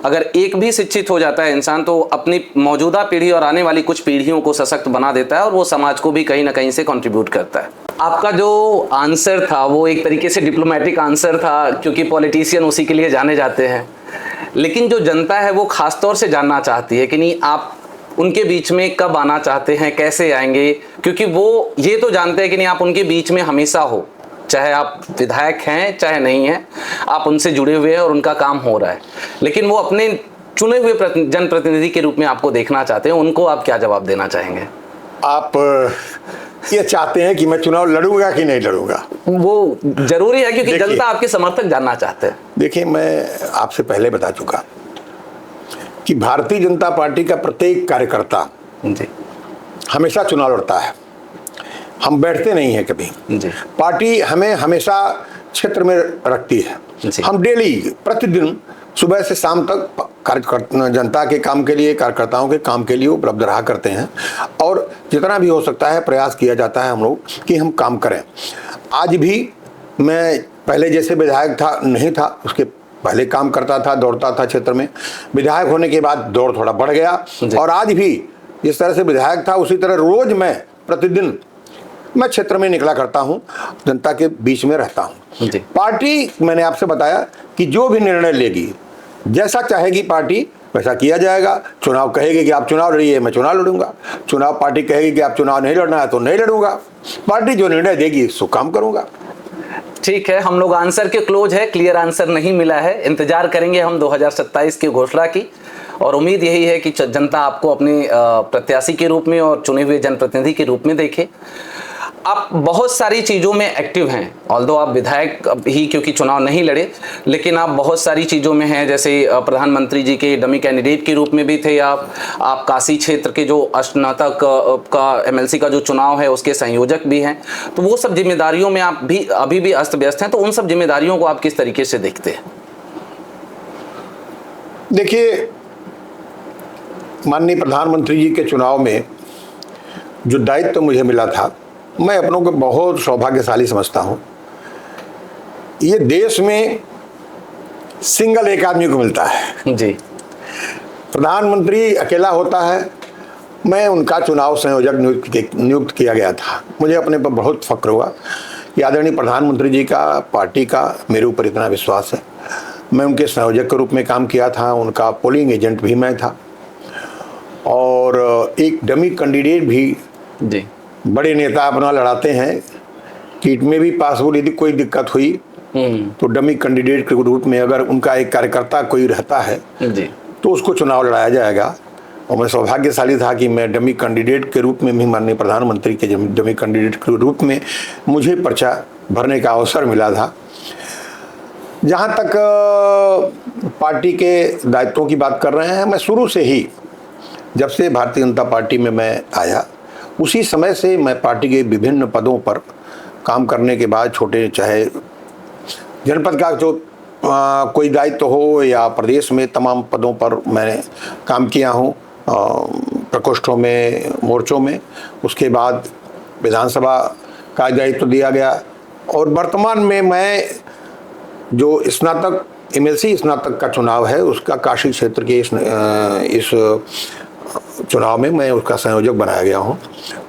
अगर एक भी शिक्षित हो जाता है इंसान, तो अपनी मौजूदा पीढ़ी और आने वाली कुछ पीढ़ियों को सशक्त बना देता है और वो समाज को भी कहीं ना कहीं से कंट्रीब्यूट करता है। आपका जो आंसर था वो एक तरीके से डिप्लोमेटिक आंसर था, क्योंकि पॉलिटिशियन उसी के लिए जाने जाते हैं, लेकिन जो जनता है वो खासतौर से जानना चाहती है कि नहीं, आप उनके बीच में कब आना चाहते हैं, कैसे आएंगे, क्योंकि वो ये तो जानते हैं कि नहीं, आप उनके बीच में हमेशा हो, चाहे आप विधायक हैं चाहे नहीं हैं, आप उनसे जुड़े हुए हैं और उनका काम हो रहा है, लेकिन वो अपने चुने हुए जनप्रतिनिधि के रूप में आपको देखना चाहते हैं। उनको आप क्या जवाब देना चाहेंगे? आप ये चाहते हैं कि मैं चुनाव लड़ूंगा कि नहीं लड़ूंगा? वो जरूरी है, क्योंकि जनता आपके समर्थक जानना चाहते हैं। देखिए, मैं आपसे पहले बता चुका कि भारतीय जनता पार्टी का प्रत्येक कार्यकर्ता हमेशा चुनाव लड़ता है। हम बैठते नहीं हैं कभी। पार्टी हमें हमेशा क्षेत्र में रखती है। हम डेली, प्रतिदिन सुबह से शाम तक जनता के काम के लिए, कार्यकर्ताओं के काम के लिए उपलब्ध रहा करते हैं। और जितना भी हो सकता है प्रयास किया जाता है हम लोग कि हम काम करें। आज भी मैं पहले जैसे विधायक था नहीं था, उसके पहले काम करता था, दौड़ता था क्षेत्र में। विधायक होने के बाद दौड़ थोड़ा बढ़ गया, और आज भी जिस तरह से विधायक था उसी तरह रोज मैं प्रतिदिन मैं क्षेत्र में निकला करता हूं, जनता के बीच में रहता हूं। पार्टी, मैंने आपसे बताया कि जो भी निर्णय लेगी, जैसा चाहेगी पार्टी वैसा किया जाएगा। चुनाव कहेगी कि आप चुनाव लड़िए, मैं चुनाव लड़ूंगा। चुनाव पार्टी कहेगी कि आप चुनाव नहीं लड़ना है तो नहीं लड़ूंगा। पार्टी जो निर्णय देगी सो काम करूंगा। ठीक है, हम लोग आंसर के क्लोज है, क्लियर आंसर नहीं मिला है। इंतजार करेंगे हम 2027 की घोषणा की, और उम्मीद यही है कि जनता आपको अपने प्रत्याशी के रूप में और चुने हुए जनप्रतिनिधि के रूप में देखे। आप बहुत सारी चीज़ों में एक्टिव हैं, ऑल्दो आप विधायक ही क्योंकि चुनाव नहीं लड़े, लेकिन आप बहुत सारी चीज़ों में हैं, जैसे प्रधानमंत्री जी के डमी कैंडिडेट के रूप में भी थे आप काशी क्षेत्र के जो स्नातक का एमएलसी का जो चुनाव है उसके संयोजक भी हैं। तो वो सब जिम्मेदारियों में आप भी अभी भी अस्त व्यस्त हैं, तो उन सब जिम्मेदारियों को आप किस तरीके से देखते हैं? देखिए, माननीय प्रधानमंत्री जी के चुनाव में जो दायित्व मुझे मिला था, मैं अपनों को बहुत सौभाग्यशाली समझता हूं। ये देश में सिंगल एक आदमी को मिलता है जी। प्रधानमंत्री अकेला होता है। मैं उनका चुनाव संयोजक नियुक्त किया गया था। मुझे अपने पर बहुत फक्र हुआ कि आदरणीय प्रधानमंत्री जी का, पार्टी का मेरे ऊपर इतना विश्वास है। मैं उनके संयोजक के रूप में काम किया था, उनका पोलिंग एजेंट भी मैं था, और एक डमी कैंडिडेट भी जी। बड़े नेता अपना लड़ाते हैं, कीट में भी पासबुक यदि कोई दिक्कत हुई तो डमी कैंडिडेट के रूप में अगर उनका एक कार्यकर्ता कोई रहता है जी, तो उसको चुनाव लड़ाया जाएगा। और मैं सौभाग्यशाली था कि मैं डमी कैंडिडेट के रूप में भी माननीय प्रधानमंत्री के डमी कैंडिडेट के रूप में मुझे पर्चा भरने का अवसर मिला था। जहाँ तक पार्टी के दायित्वों की बात कर रहे हैं, मैं शुरू से ही, जब से भारतीय जनता पार्टी में मैं आया उसी समय से मैं पार्टी के विभिन्न पदों पर काम करने के बाद, छोटे चाहे जनपद का जो कोई दायित्व हो या प्रदेश में, तमाम पदों पर मैंने काम किया हूँ, प्रकोष्ठों में, मोर्चों में। उसके बाद विधानसभा का दायित्व दिया गया और वर्तमान में मैं जो स्नातक एमएलसी स्नातक का चुनाव है उसका काशी क्षेत्र के इस चुनाव में मैं उसका संयोजक बनाया गया हूं।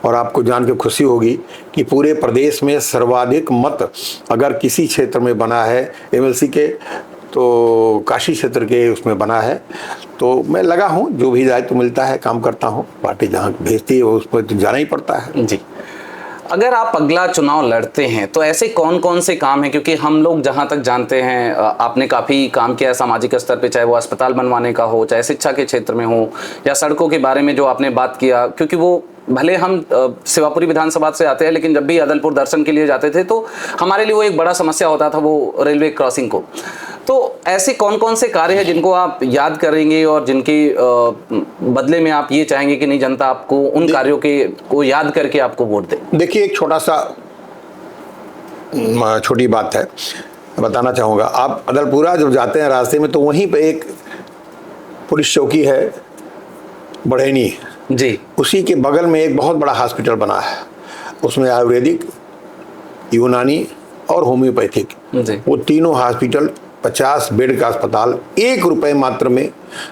और आपको जान के खुशी होगी कि पूरे प्रदेश में सर्वाधिक मत अगर किसी क्षेत्र में बना है एमएलसी के, तो काशी क्षेत्र के उसमें बना है। तो मैं लगा हूं, जो भी दायित्व मिलता है काम करता हूं, पार्टी जहां भेजती है उस पर तो जाना ही पड़ता है। जी, अगर आप अगला चुनाव लड़ते हैं तो ऐसे कौन कौन से काम हैं, क्योंकि हम लोग जहां तक जानते हैं आपने काफ़ी काम किया है सामाजिक स्तर पे, चाहे वो अस्पताल बनवाने का हो, चाहे शिक्षा के क्षेत्र में हो, या सड़कों के बारे में जो आपने बात किया, क्योंकि वो भले हम सेवापुरी विधानसभा से आते हैं लेकिन जब भी अदलपुर दर्शन के लिए जाते थे तो हमारे लिए वो एक बड़ा समस्या होता था, वो रेलवे क्रॉसिंग को। तो ऐसे कौन कौन से कार्य हैं जिनको आप याद करेंगे और जिनके बदले में आप ये चाहेंगे कि नहीं, जनता आपको उन कार्यों के को याद करके आपको वोट दे? देखिए, एक छोटी बात है, बताना चाहूँगा। आप अदलपुरा जब जाते हैं रास्ते में तो वहीं पे एक पुलिस चौकी है, बढ़ेनी जी, उसी के बगल में एक बहुत बड़ा हॉस्पिटल बना है। उसमें आयुर्वेदिक, यूनानी और होम्योपैथिक, वो तीनों हॉस्पिटल, 50 बेड का अस्पताल, 1 रुपये मात्र में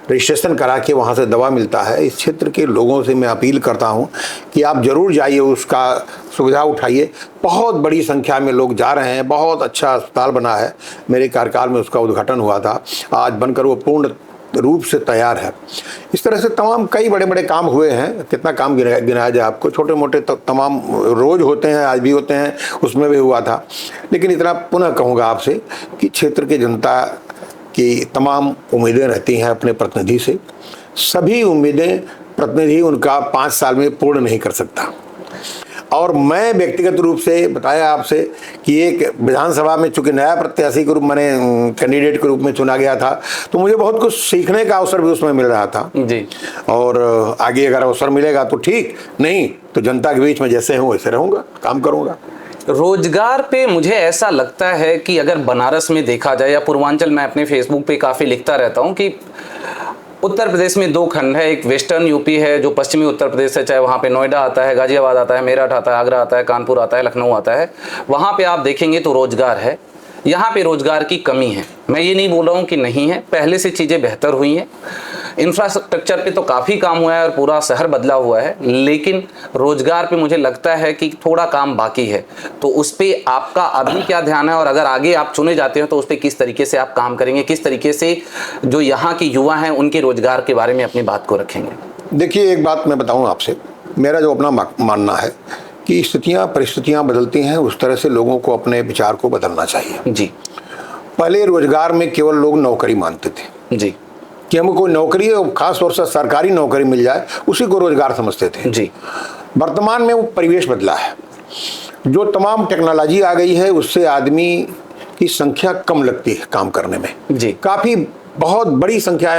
रजिस्ट्रेशन करा के वहाँ से दवा मिलता है। इस क्षेत्र के लोगों से मैं अपील करता हूँ कि आप ज़रूर जाइए, उसका सुविधा उठाइए। बहुत बड़ी संख्या में लोग जा रहे हैं। बहुत अच्छा अस्पताल बना है, मेरे कार्यकाल में उसका उद्घाटन हुआ था। आज बनकर वो पूर्ण रूप से तैयार है। इस तरह से तमाम कई बड़े बड़े काम हुए हैं। कितना काम गिनाया जाए आपको, छोटे मोटे तमाम रोज होते हैं, आज भी होते हैं, उसमें भी हुआ था। लेकिन इतना पुनः कहूँगा आपसे कि क्षेत्र की जनता की तमाम उम्मीदें रहती हैं अपने प्रतिनिधि से। सभी उम्मीदें प्रतिनिधि उनका 5 साल में पूर्ण नहीं कर सकता। और मैं व्यक्तिगत रूप से बताया आपसे कि एक विधानसभा में चूंकि नया प्रत्याशी के रूप मैंने कैंडिडेट के रूप में चुना गया था, तो मुझे बहुत कुछ सीखने का अवसर भी उसमें मिल रहा था जी। और आगे अगर अवसर मिलेगा तो ठीक, नहीं तो जनता के बीच में जैसे हूँ वैसे रहूँगा, काम करूँगा। रोजगार पे मुझे ऐसा लगता है कि अगर बनारस में देखा जाए या पूर्वांचल, मैं अपने फेसबुक पे काफ़ी लिखता रहता हूँ कि उत्तर प्रदेश में 2 खंड है, एक वेस्टर्न यूपी है जो पश्चिमी उत्तर प्रदेश है, चाहे वहाँ पे नोएडा आता है, गाजियाबाद आता है, मेरठ आता है, आगरा आता है, कानपुर आता है, लखनऊ आता है। वहाँ पे आप देखेंगे तो रोजगार है। यहाँ पे रोजगार की कमी है। मैं ये नहीं बोल रहा हूँ कि नहीं है, पहले से चीज़ें बेहतर हुई हैं। इंफ्रास्ट्रक्चर पे तो काफ़ी काम हुआ है और पूरा शहर बदला हुआ है, लेकिन रोजगार पे मुझे लगता है कि थोड़ा काम बाकी है। तो उस पर आपका अभी क्या ध्यान है, और अगर आगे आप चुने जाते हैं तो उस पर किस तरीके से आप काम करेंगे, किस तरीके से जो यहाँ के युवा हैं उनके रोजगार के बारे में अपनी बात को रखेंगे? देखिए, एक बात मैं बताऊँ आपसे, मेरा जो अपना मानना है कि परिस्थितियाँ बदलती हैं, उस तरह से लोगों को अपने विचार को बदलना चाहिए। जी। पहले रोजगार में केवल लोग नौकरी मानते थे जी, कि हमको कोई नौकरी, खास तौर से सरकारी नौकरी मिल जाए, उसी को रोजगार समझते थे। जी। वर्तमान में वो परिवेश बदला है। जो तमाम टेक्नोलॉजी आ गई है उससे आदमी की संख्या कम लगती है काम करने में। जी। काफ़ी बहुत बड़ी संख्या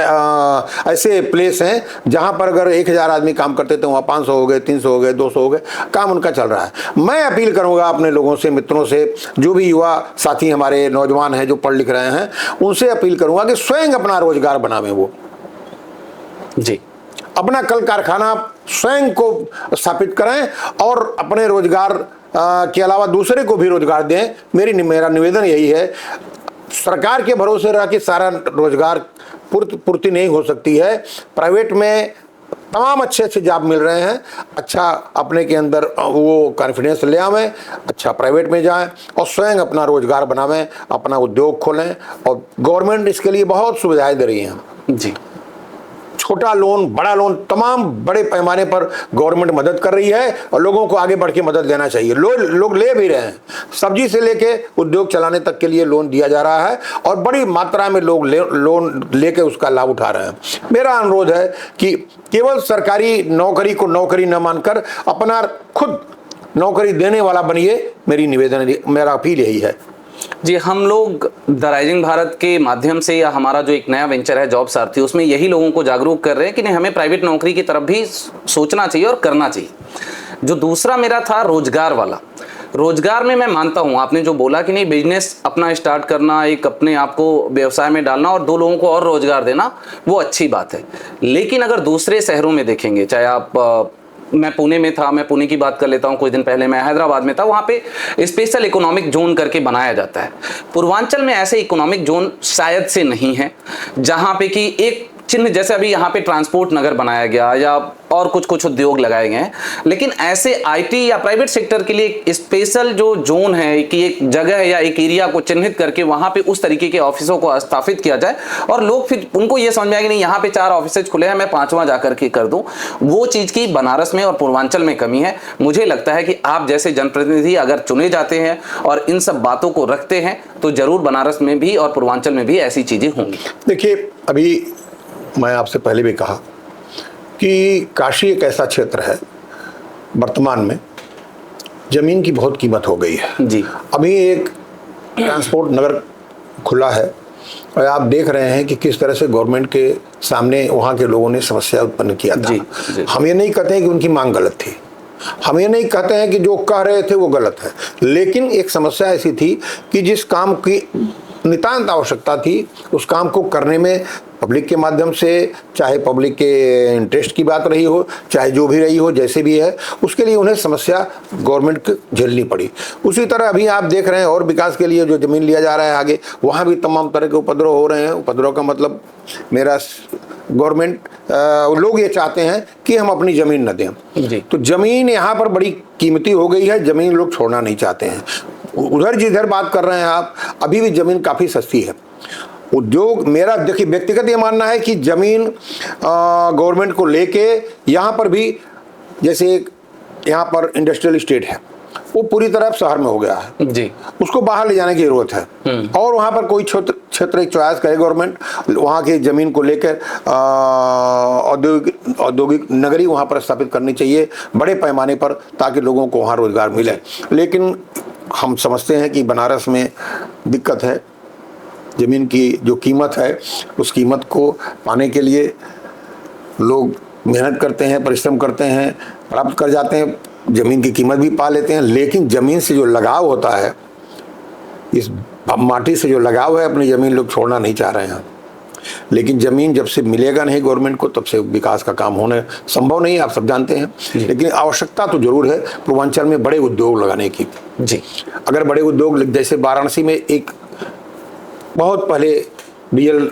ऐसे प्लेस हैं जहां पर अगर 1000 आदमी काम करते थे वहाँ 500 हो गए, 300 हो गए, 200 हो गए, काम उनका चल रहा है। मैं अपील करूंगा अपने लोगों से, मित्रों से, जो भी युवा साथी हमारे नौजवान हैं जो पढ़ लिख रहे हैं, उनसे अपील करूंगा कि स्वयं अपना रोजगार बनावें। वो जी अपना कल कारखाना स्वयं को स्थापित करें और अपने रोजगार के अलावा दूसरे को भी रोजगार दें। मेरा निवेदन यही है। सरकार के भरोसे रह के सारा रोजगार पूर्ति नहीं हो सकती है। प्राइवेट में तमाम अच्छे अच्छे जॉब मिल रहे हैं। अच्छा अपने के अंदर वो कॉन्फिडेंस ले आवें, अच्छा प्राइवेट में जाएं और स्वयं अपना रोजगार बनावें, अपना उद्योग खोलें। और गवर्नमेंट इसके लिए बहुत सुविधाएं दे रही है जी। छोटा लोन, बड़ा लोन, तमाम बड़े पैमाने पर गवर्नमेंट मदद कर रही है और लोगों को आगे बढ़ के मदद देना चाहिए। लोग ले भी रहे हैं। सब्जी से लेके उद्योग चलाने तक के लिए लोन दिया जा रहा है और बड़ी मात्रा में लोग लोन लेके उसका लाभ उठा रहे हैं। मेरा अनुरोध है कि केवल सरकारी नौकरी को नौकरी न मानकर अपना खुद नौकरी देने वाला बनिए। मेरा अपील यही है जी। हम लोग द राइजिंग भारत के माध्यम से, या हमारा जो एक नया वेंचर है जॉब सारथी, उसमें यही लोगों को जागरूक कर रहे हैं कि नहीं, हमें प्राइवेट नौकरी की तरफ भी सोचना चाहिए और करना चाहिए। जो दूसरा मेरा था रोजगार वाला, रोजगार में मैं मानता हूं आपने जो बोला कि नहीं, बिजनेस अपना स्टार्ट करना, एक अपने आप को व्यवसाय में डालना और 2 लोगों को और रोजगार देना, वो अच्छी बात है। लेकिन अगर दूसरे शहरों में देखेंगे, चाहे आप मैं पुणे में था, मैं पुणे की बात कर लेता हूं, कुछ दिन पहले मैं हैदराबाद में था, वहां पे स्पेशल इकोनॉमिक जोन करके बनाया जाता है। पूर्वांचल में ऐसे इकोनॉमिक जोन शायद से नहीं है जहां पे कि एक चिन्ह, जैसे अभी यहाँ पे ट्रांसपोर्ट नगर बनाया गया या और कुछ उद्योग लगाए गए हैं, लेकिन ऐसे आईटी या प्राइवेट सेक्टर के लिए एक स्पेशल जो जोन है कि एक जगह है या एक एरिया को चिन्हित करके वहां पे उस तरीके के ऑफिसों को स्थापित किया जाए और लोग फिर उनको ये समझ में आए कि नहीं यहाँ पे 4 ऑफिस खुले हैं, मैं 5वां जाकर के कर दूं। वो चीज की बनारस में और पूर्वांचल में कमी है। मुझे लगता है कि आप जैसे जनप्रतिनिधि अगर चुने जाते हैं और इन सब बातों को रखते हैं तो जरूर बनारस में भी और पूर्वांचल में भी ऐसी चीजें होंगी। देखिए, अभी मैं आपसे पहले भी कहा कि काशी एक ऐसा क्षेत्र है वर्तमान में जमीन की बहुत कीमत हो गई है जी। अभी एक ट्रांसपोर्ट नगर खुला है और आप देख रहे हैं कि किस तरह से गवर्नमेंट के सामने वहाँ के लोगों ने समस्या उत्पन्न किया था। जी। हम ये नहीं कहते हैं कि उनकी मांग गलत थी, हम ये नहीं कहते हैं कि जो कह रहे थे वो गलत है, लेकिन एक समस्या ऐसी थी कि जिस काम की नितांत आवश्यकता थी उस काम को करने में पब्लिक के माध्यम से, चाहे पब्लिक के इंटरेस्ट की बात रही हो, चाहे जो भी रही हो, जैसे भी है, उसके लिए उन्हें समस्या गवर्नमेंट को झेलनी पड़ी। उसी तरह अभी आप देख रहे हैं और विकास के लिए जो जमीन लिया जा रहा है आगे, वहाँ भी तमाम तरह के उपद्रव हो रहे हैं। उपद्रव का मतलब मेरा गवर्नमेंट लोग ये चाहते हैं कि हम अपनी ज़मीन न दें, तो ज़मीन यहाँ पर बड़ी कीमती हो गई है, ज़मीन लोग छोड़ना नहीं चाहते हैं। उधर जिधर बात कर रहे हैं आप, अभी भी ज़मीन काफ़ी सस्ती है। उद्योग, मेरा देखिए व्यक्तिगत ये मानना है कि ज़मीन गवर्नमेंट को लेके यहाँ पर भी, जैसे एक यहाँ पर इंडस्ट्रियल स्टेट है, वो पूरी तरह शहर में हो गया है जी, उसको बाहर ले जाने की जरूरत है और वहाँ पर कोई क्षेत्र एक चॉइस करे गवर्नमेंट, वहाँ की ज़मीन को लेकर औद्योगिक नगरी वहाँ पर स्थापित करनी चाहिए बड़े पैमाने पर, ताकि लोगों को वहाँ रोजगार मिले। लेकिन हम समझते हैं कि बनारस में दिक्कत है, ज़मीन की जो कीमत है उस कीमत को पाने के लिए लोग मेहनत करते हैं, परिश्रम करते हैं, प्राप्त कर जाते हैं, ज़मीन की कीमत भी पा लेते हैं, लेकिन ज़मीन से जो लगाव होता है, इस माटी से जो लगाव है, अपनी ज़मीन लोग छोड़ना नहीं चाह रहे हैं। लेकिन ज़मीन जब से मिलेगा नहीं गवर्नमेंट को, तब से विकास का काम होने संभव नहीं, आप सब जानते हैं। लेकिन आवश्यकता तो जरूर है पूर्वांचल में बड़े उद्योग लगाने की जी। अगर बड़े उद्योग, जैसे वाराणसी में एक बहुत पहले डीजल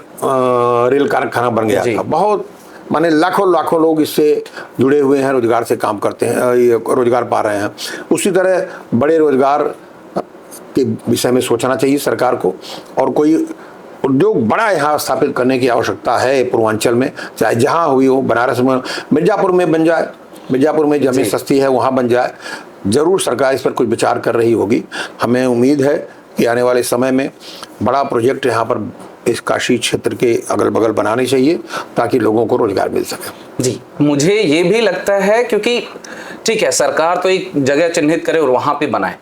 रेल कारखाना बन गया था, बहुत माने लाखों लोग इससे जुड़े हुए हैं, रोजगार से काम करते हैं, ये रोजगार पा रहे हैं। उसी तरह बड़े रोजगार के विषय में सोचना चाहिए सरकार को, और कोई उद्योग बड़ा यहाँ स्थापित करने की आवश्यकता है पूर्वांचल में, चाहे जहाँ हुई हो, बनारस में, मिर्जापुर में बन जाए, मिर्जापुर में जमीन सस्ती है वहाँ बन जाए। जरूर सरकार इस पर कुछ विचार कर रही होगी। हमें उम्मीद है कि आने वाले समय में बड़ा प्रोजेक्ट यहाँ पर इस काशी क्षेत्र के अगल बगल बनाने चाहिए, ताकि लोगों को रोजगार मिल सके। जी, मुझे ये भी लगता है, क्योंकि ठीक है सरकार तो एक जगह चिन्हित करे और वहाँ पे बनाए,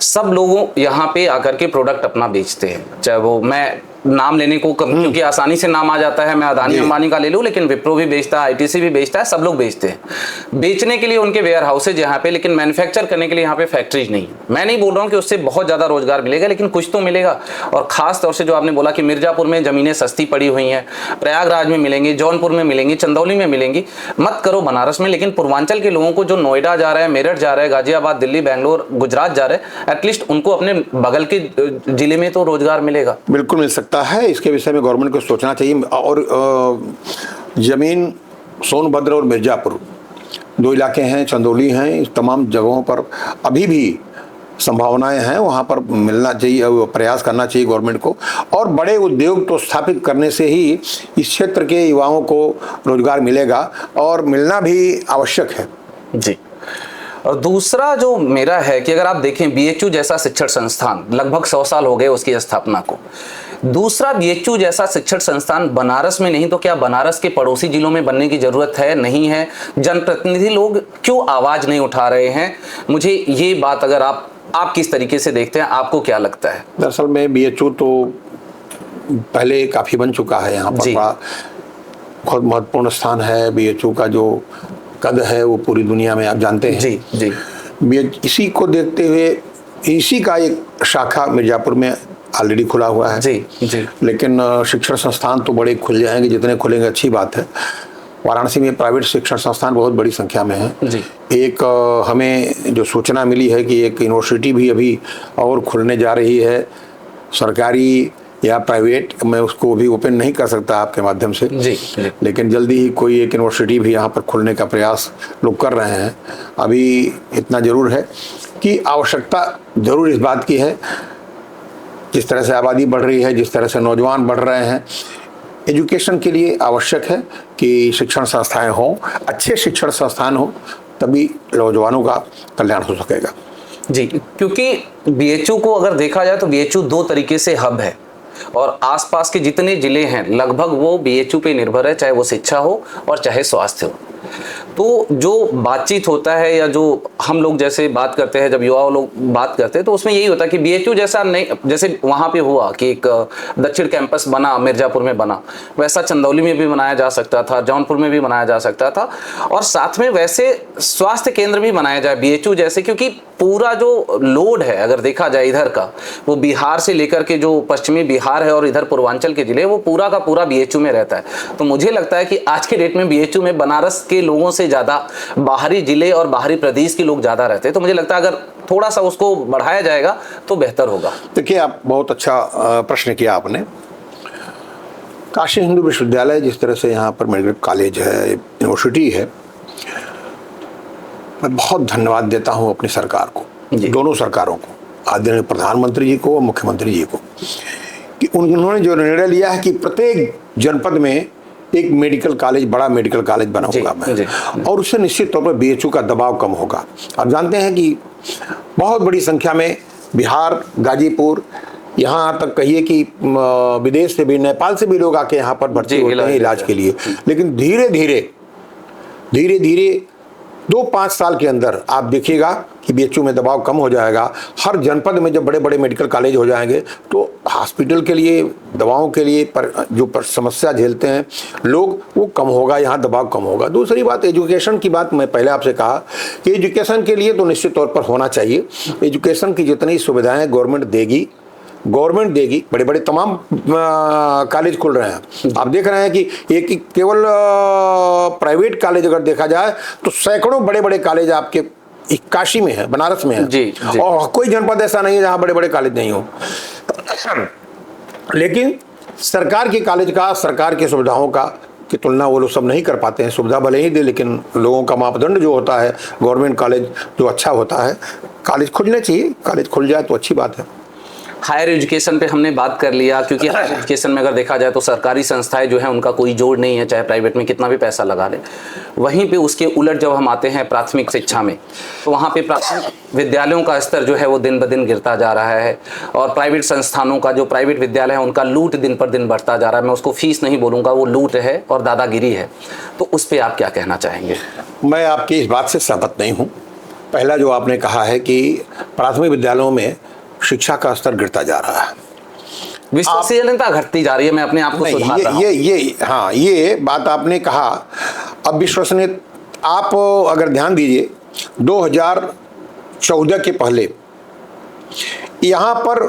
सब लोगों यहाँ पे आकर के प्रोडक्ट अपना बेचते हैं, चाहे वो, मैं नाम लेने को क्योंकि आसानी से नाम आ जाता है, मैं अदानी अंबानी का ले लूं, लेकिन विप्रो भी बेचता है, आईटीसी भी बेचता है, सब लोग बेचते हैं। बेचने के लिए उनके वेयर हाउसेज यहाँ पे, लेकिन मैन्युफैक्चर करने के लिए यहाँ पे फैक्ट्रीज नहीं। मैं नहीं बोल रहा हूँ कि उससे बहुत ज़्यादा रोजगार मिलेगा, लेकिन कुछ तो मिलेगा। और खास तौर से जो आपने बोला कि मिर्जापुर में ज़मीनें सस्ती पड़ी हुई हैं, प्रयागराज में मिलेंगी, जौनपुर में मिलेंगी, चंदौली में मिलेंगी, मत करो बनारस में। लेकिन पूर्वांचल के लोगों को जो नोएडा जा रहा है, मेरठ जा रहा है, गाजियाबाद, दिल्ली, बेंगलोर, गुजरात जा रहे हैं, एटलीस्ट उनको अपने बगल के जिले में तो रोजगार मिलेगा। बिल्कुल मिल सकता है, इसके विषय में गवर्नमेंट को सोचना चाहिए। और जमीन सोनभद्र और मिर्जापुर 2 इलाके हैं, चंदौली हैं, इस तमाम जगहों पर अभी भी संभावनाएं हैं, वहाँ पर मिलना चाहिए, प्रयास करना चाहिए गवर्नमेंट को। और बड़े उद्योग तो स्थापित करने से ही इस क्षेत्र के युवाओं को रोजगार मिलेगा, और मिलना भी आवश्यक है जी। और दूसरा जो मेरा है कि अगर आप देखें बीएचयू जैसा शिक्षण संस्थान, लगभग 100 साल हो गए उसकी स्थापना को, दूसरा बीएचयू जैसा शिक्षण संस्थान बनारस में नहीं तो क्या बनारस के पड़ोसी जिलों में बनने की जरूरत है? नहीं है? जनप्रतिनिधि लोग क्यों आवाज नहीं उठा रहे हैं? मुझे ये बात, अगर आप किस तरीके से देखते हैं, आपको क्या लगता है? दरअसल में बीएचयू तो पहले काफी बन चुका है, यहाँ पर बहुत महत्वपूर्ण स्थान है बीएचयू का। जो कद है वो पूरी दुनिया में आप जानते हैं। जी जी। इसी को देखते हुए इसी का एक शाखा मिर्जापुर में ऑलरेडी खुला हुआ है। जी जी। लेकिन शिक्षण संस्थान तो बड़े खुल जाएंगे, जितने खुलेंगे अच्छी बात है। वाराणसी में प्राइवेट शिक्षण संस्थान बहुत बड़ी संख्या में है जी। एक हमें जो सूचना मिली है कि एक यूनिवर्सिटी भी अभी और खुलने जा रही है, सरकारी या प्राइवेट, मैं उसको भी ओपन नहीं कर सकता आपके माध्यम से जी। लेकिन जल्दी ही कोई एक यूनिवर्सिटी भी यहाँ पर खुलने का प्रयास लोग कर रहे हैं। अभी इतना जरूर है कि आवश्यकता जरूर इस बात की है, जिस तरह से आबादी बढ़ रही है, जिस तरह से नौजवान बढ़ रहे हैं, एजुकेशन के लिए आवश्यक है कि शिक्षण संस्थाएं हों, अच्छे शिक्षण संस्थान हो, तभी नौजवानों का कल्याण हो सकेगा। जी, क्योंकि बीएचयू को अगर देखा जाए तो बीएचयू दो तरीके से हब है और आसपास के जितने जिले हैं लगभग वो बीएचयू पे निर्भर है, चाहे वो शिक्षा हो और चाहे स्वास्थ्य हो। तो जो बातचीत होता है या जो हम लोग जैसे बात करते हैं, जब युवा लोग बात करते हैं तो उसमें यही होता है कि बीएचयू जैसा नहीं, जैसे वहाँ पे हुआ कि एक दक्षिण कैंपस बना, मिर्जापुर में बना, वैसा चंदौली में भी बनाया जा सकता था, जौनपुर में भी बनाया जा सकता था और साथ में वैसे स्वास्थ्य केंद्र भी बनाया जाए बीएचयू जैसे, क्योंकि पूरा जो लोड है अगर देखा जाए इधर का, वो बिहार से लेकर के जो पश्चिमी बिहार है और इधर पूर्वांचल के जिले, वो पूरा का पूरा बीएचयू में रहता है। तो मुझे लगता है कि आज के डेट में बीएचयू में बनारस के लोगों से ज़्यादा बाहरी जिले और बाहरी प्रदेश के लोग ज़्यादा रहते हैं। तो मुझे लगता है अगर थोड़ा सा उसको बढ़ाया जाएगा तो बेहतर होगा। देखिए, आप बहुत अच्छा प्रश्न किया आपने। काशी हिंदू विश्वविद्यालय जिस तरह से यहाँ पर मेडिकल कॉलेज है, यूनिवर्सिटी है, मैं बहुत धन्यवाद देता हूँ अपनी सरकार को, दोनों सरकारों को, आदरणीय प्रधानमंत्री जी को और मुख्यमंत्री जी को, कि उन्होंने जो निर्णय लिया है कि प्रत्येक जनपद में एक मेडिकल कॉलेज, बड़ा मेडिकल कॉलेज बनाऊंगा मैं, और उससे निश्चित तौर पर बीएचयू का दबाव कम होगा। आप जानते हैं कि बहुत बड़ी संख्या में बिहार, गाजीपुर, यहाँ तक कहिए कि विदेश से भी, नेपाल से भी लोग आके यहाँ पर भर्ती होते हैं इलाज के लिए। लेकिन धीरे धीरे 2-5 साल के अंदर आप देखिएगा कि बीएचयू में दबाव कम हो जाएगा। हर जनपद में जब बड़े बड़े मेडिकल कॉलेज हो जाएंगे तो हॉस्पिटल के लिए, दवाओं के लिए जो समस्या झेलते हैं लोग, वो कम होगा, यहाँ दबाव कम होगा। दूसरी बात, एजुकेशन की बात मैं पहले आपसे कहा कि एजुकेशन के लिए तो निश्चित तौर पर होना चाहिए। एजुकेशन की जितनी सुविधाएं गवर्नमेंट देगी, बड़े बड़े तमाम कॉलेज खुल रहे हैं। आप देख रहे हैं कि एक केवल प्राइवेट कॉलेज अगर देखा जाए तो सैकड़ों बड़े बड़े कॉलेज आपके काशी में है, बनारस में है। जी। और कोई जनपद ऐसा नहीं है जहां बड़े बड़े कॉलेज नहीं हो। लेकिन सरकार के कॉलेज का, सरकार की सुविधाओं का की तुलना वो लोग सब नहीं कर पाते हैं। सुविधा भले ही दे, लेकिन लोगों का मापदंड जो होता है, गवर्नमेंट कॉलेज जो अच्छा होता है, कॉलेज खुलने चाहिए। कॉलेज खुल जाए तो अच्छी बात है। हायर एजुकेशन पे हमने बात कर लिया, क्योंकि हायर एजुकेशन में अगर देखा जाए तो सरकारी संस्थाएं जो हैं उनका कोई जोड़ नहीं है, चाहे प्राइवेट में कितना भी पैसा लगा ले। वहीं पे उसके उलट जब हम आते हैं प्राथमिक शिक्षा में, तो वहाँ पे प्राथमिक विद्यालयों का स्तर जो है वो दिन ब दिन गिरता जा रहा है और प्राइवेट संस्थानों का, जो प्राइवेट विद्यालय है, उनका लूट दिन पर दिन बढ़ता जा रहा है। मैं उसको फीस नहीं बोलूँगा, वो लूट है और दादागिरी है। तो उस पर आप क्या कहना चाहेंगे? मैं आपकी इस बात से सहमत नहीं हूँ। पहला जो आपने कहा है कि प्राथमिक विद्यालयों में शिक्षा का स्तर गिरता जा रहा है, विश्वसनीयता घटती जा रही है। मैं अपने आप को सुधार रहा हूं। ये बात आपने कहा। अब विश्वसनीय, आप अगर ध्यान दीजिए 2014 के पहले यहाँ पर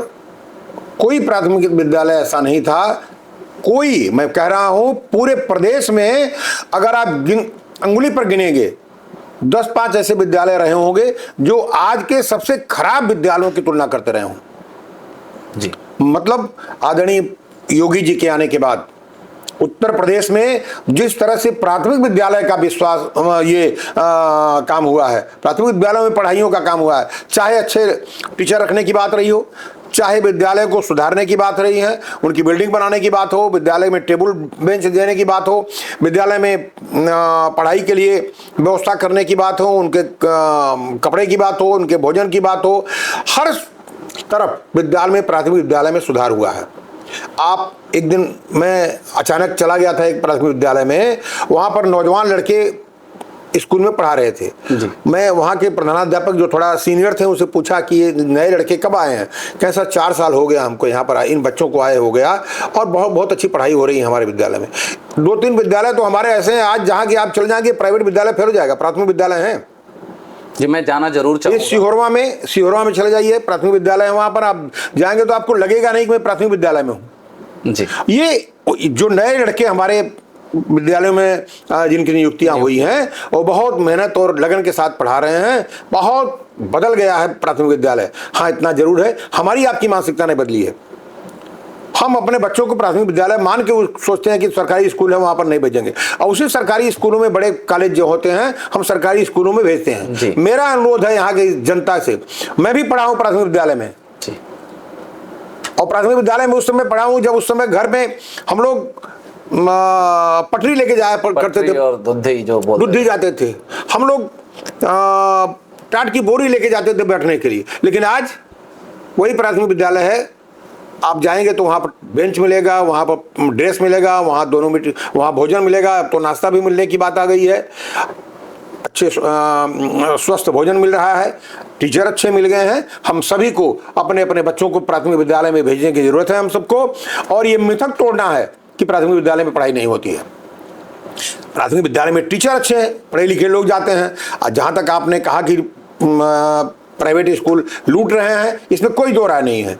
कोई प्राथमिक विद्यालय ऐसा नहीं था। कोई, मैं कह रहा हूँ पूरे प्रदेश में अगर आप अंगुली पर गिनेंगे 10-5 ऐसे विद्यालय रहे होंगे जो आज के सबसे खराब विद्यालयों की तुलना करते रहे हों। जी, मतलब आदरणीय योगी जी के आने के बाद उत्तर प्रदेश में जिस तरह से प्राथमिक विद्यालय का विश्वास काम हुआ है, प्राथमिक विद्यालयों में पढ़ाइयों का काम हुआ है, चाहे अच्छे टीचर रखने की बात रही हो, चाहे विद्यालय को सुधारने की बात रही है, उनकी बिल्डिंग बनाने की बात हो, विद्यालय में टेबल बेंच देने की बात हो, विद्यालय में पढ़ाई के लिए व्यवस्था करने की बात हो, उनके कपड़े की बात हो, उनके भोजन की बात हो, हर तरफ विद्यालय में, प्राथमिक विद्यालय में सुधार हुआ है। आप एक दिन, मैं अचानक चला गया था एक प्राथमिक विद्यालय में, वहाँ पर नौजवान लड़के स्कूल में पढ़ा रहे थे। मैं वहाँ के प्रधानाध्यापक जो थोड़ा सीनियर थे उनसे पूछा कि ये नए लड़के कब आए हैं? कैसा 4 साल हो गया हमको यहाँ पर इन बच्चों को आए हो गया और बहुत अच्छी पढ़ाई हो रही है हमारे विद्यालय में। 2-3 विद्यालय तो हमारे ऐसे हैं आज जहाँ की आप चल जाएंगे प्राइवेट विद्यालय फेल हो जाएगा, प्राथमिक विद्यालय हैं। जी मैं जाना जरूर ये चाहूँगा। सिहोरवा में चले जाइए, प्राथमिक विद्यालय है, वहाँ पर आप जाएंगे तो आपको लगेगा नहीं कि मैं प्राथमिक विद्यालय में हूँ। जी ये जो नए लड़के हमारे विद्यालयों में जिनकी नियुक्तियां हुई हैं वो बहुत मेहनत और लगन के साथ पढ़ा रहे हैं। बहुत बदल गया है प्राथमिक विद्यालय। हाँ इतना जरूर है, हमारी आपकी मानसिकता नहीं बदली है। हम अपने बच्चों को प्राथमिक विद्यालय मान के सोचते हैं कि सरकारी स्कूल है वहां पर नहीं भेजेंगे, और उसी सरकारी स्कूलों में बड़े कॉलेज जो होते हैं हम सरकारी स्कूलों में भेजते हैं। मेरा अनुरोध है यहाँ की जनता से, मैं भी पढ़ा हूँ प्राथमिक विद्यालय में, और प्राथमिक विद्यालय में उस समय पढ़ा हूँ जब उस समय घर में हम लोग पटरी लेके जाया करते थे और दुधी जाते थे, हम लोग टाट की बोरी लेके जाते थे बैठने के लिए। लेकिन आज वही प्राथमिक विद्यालय है, आप जाएंगे तो वहाँ पर बेंच मिलेगा, वहाँ पर ड्रेस मिलेगा, वहाँ दोनों में वहाँ भोजन मिलेगा, तो नाश्ता भी मिलने की बात आ गई है, अच्छे स्वस्थ भोजन मिल रहा है, टीचर अच्छे मिल गए हैं। हम सभी को अपने अपने बच्चों को प्राथमिक विद्यालय में भेजने की जरूरत है हम सबको, और ये मिथक तोड़ना है कि प्राथमिक विद्यालय में पढ़ाई नहीं होती है। प्राथमिक विद्यालय में टीचर अच्छे हैं, पढ़े लिखे लोग जाते हैं। और जहाँ तक आपने कहा कि प्राइवेट स्कूल लूट रहे हैं, इसमें कोई दो राय नहीं है।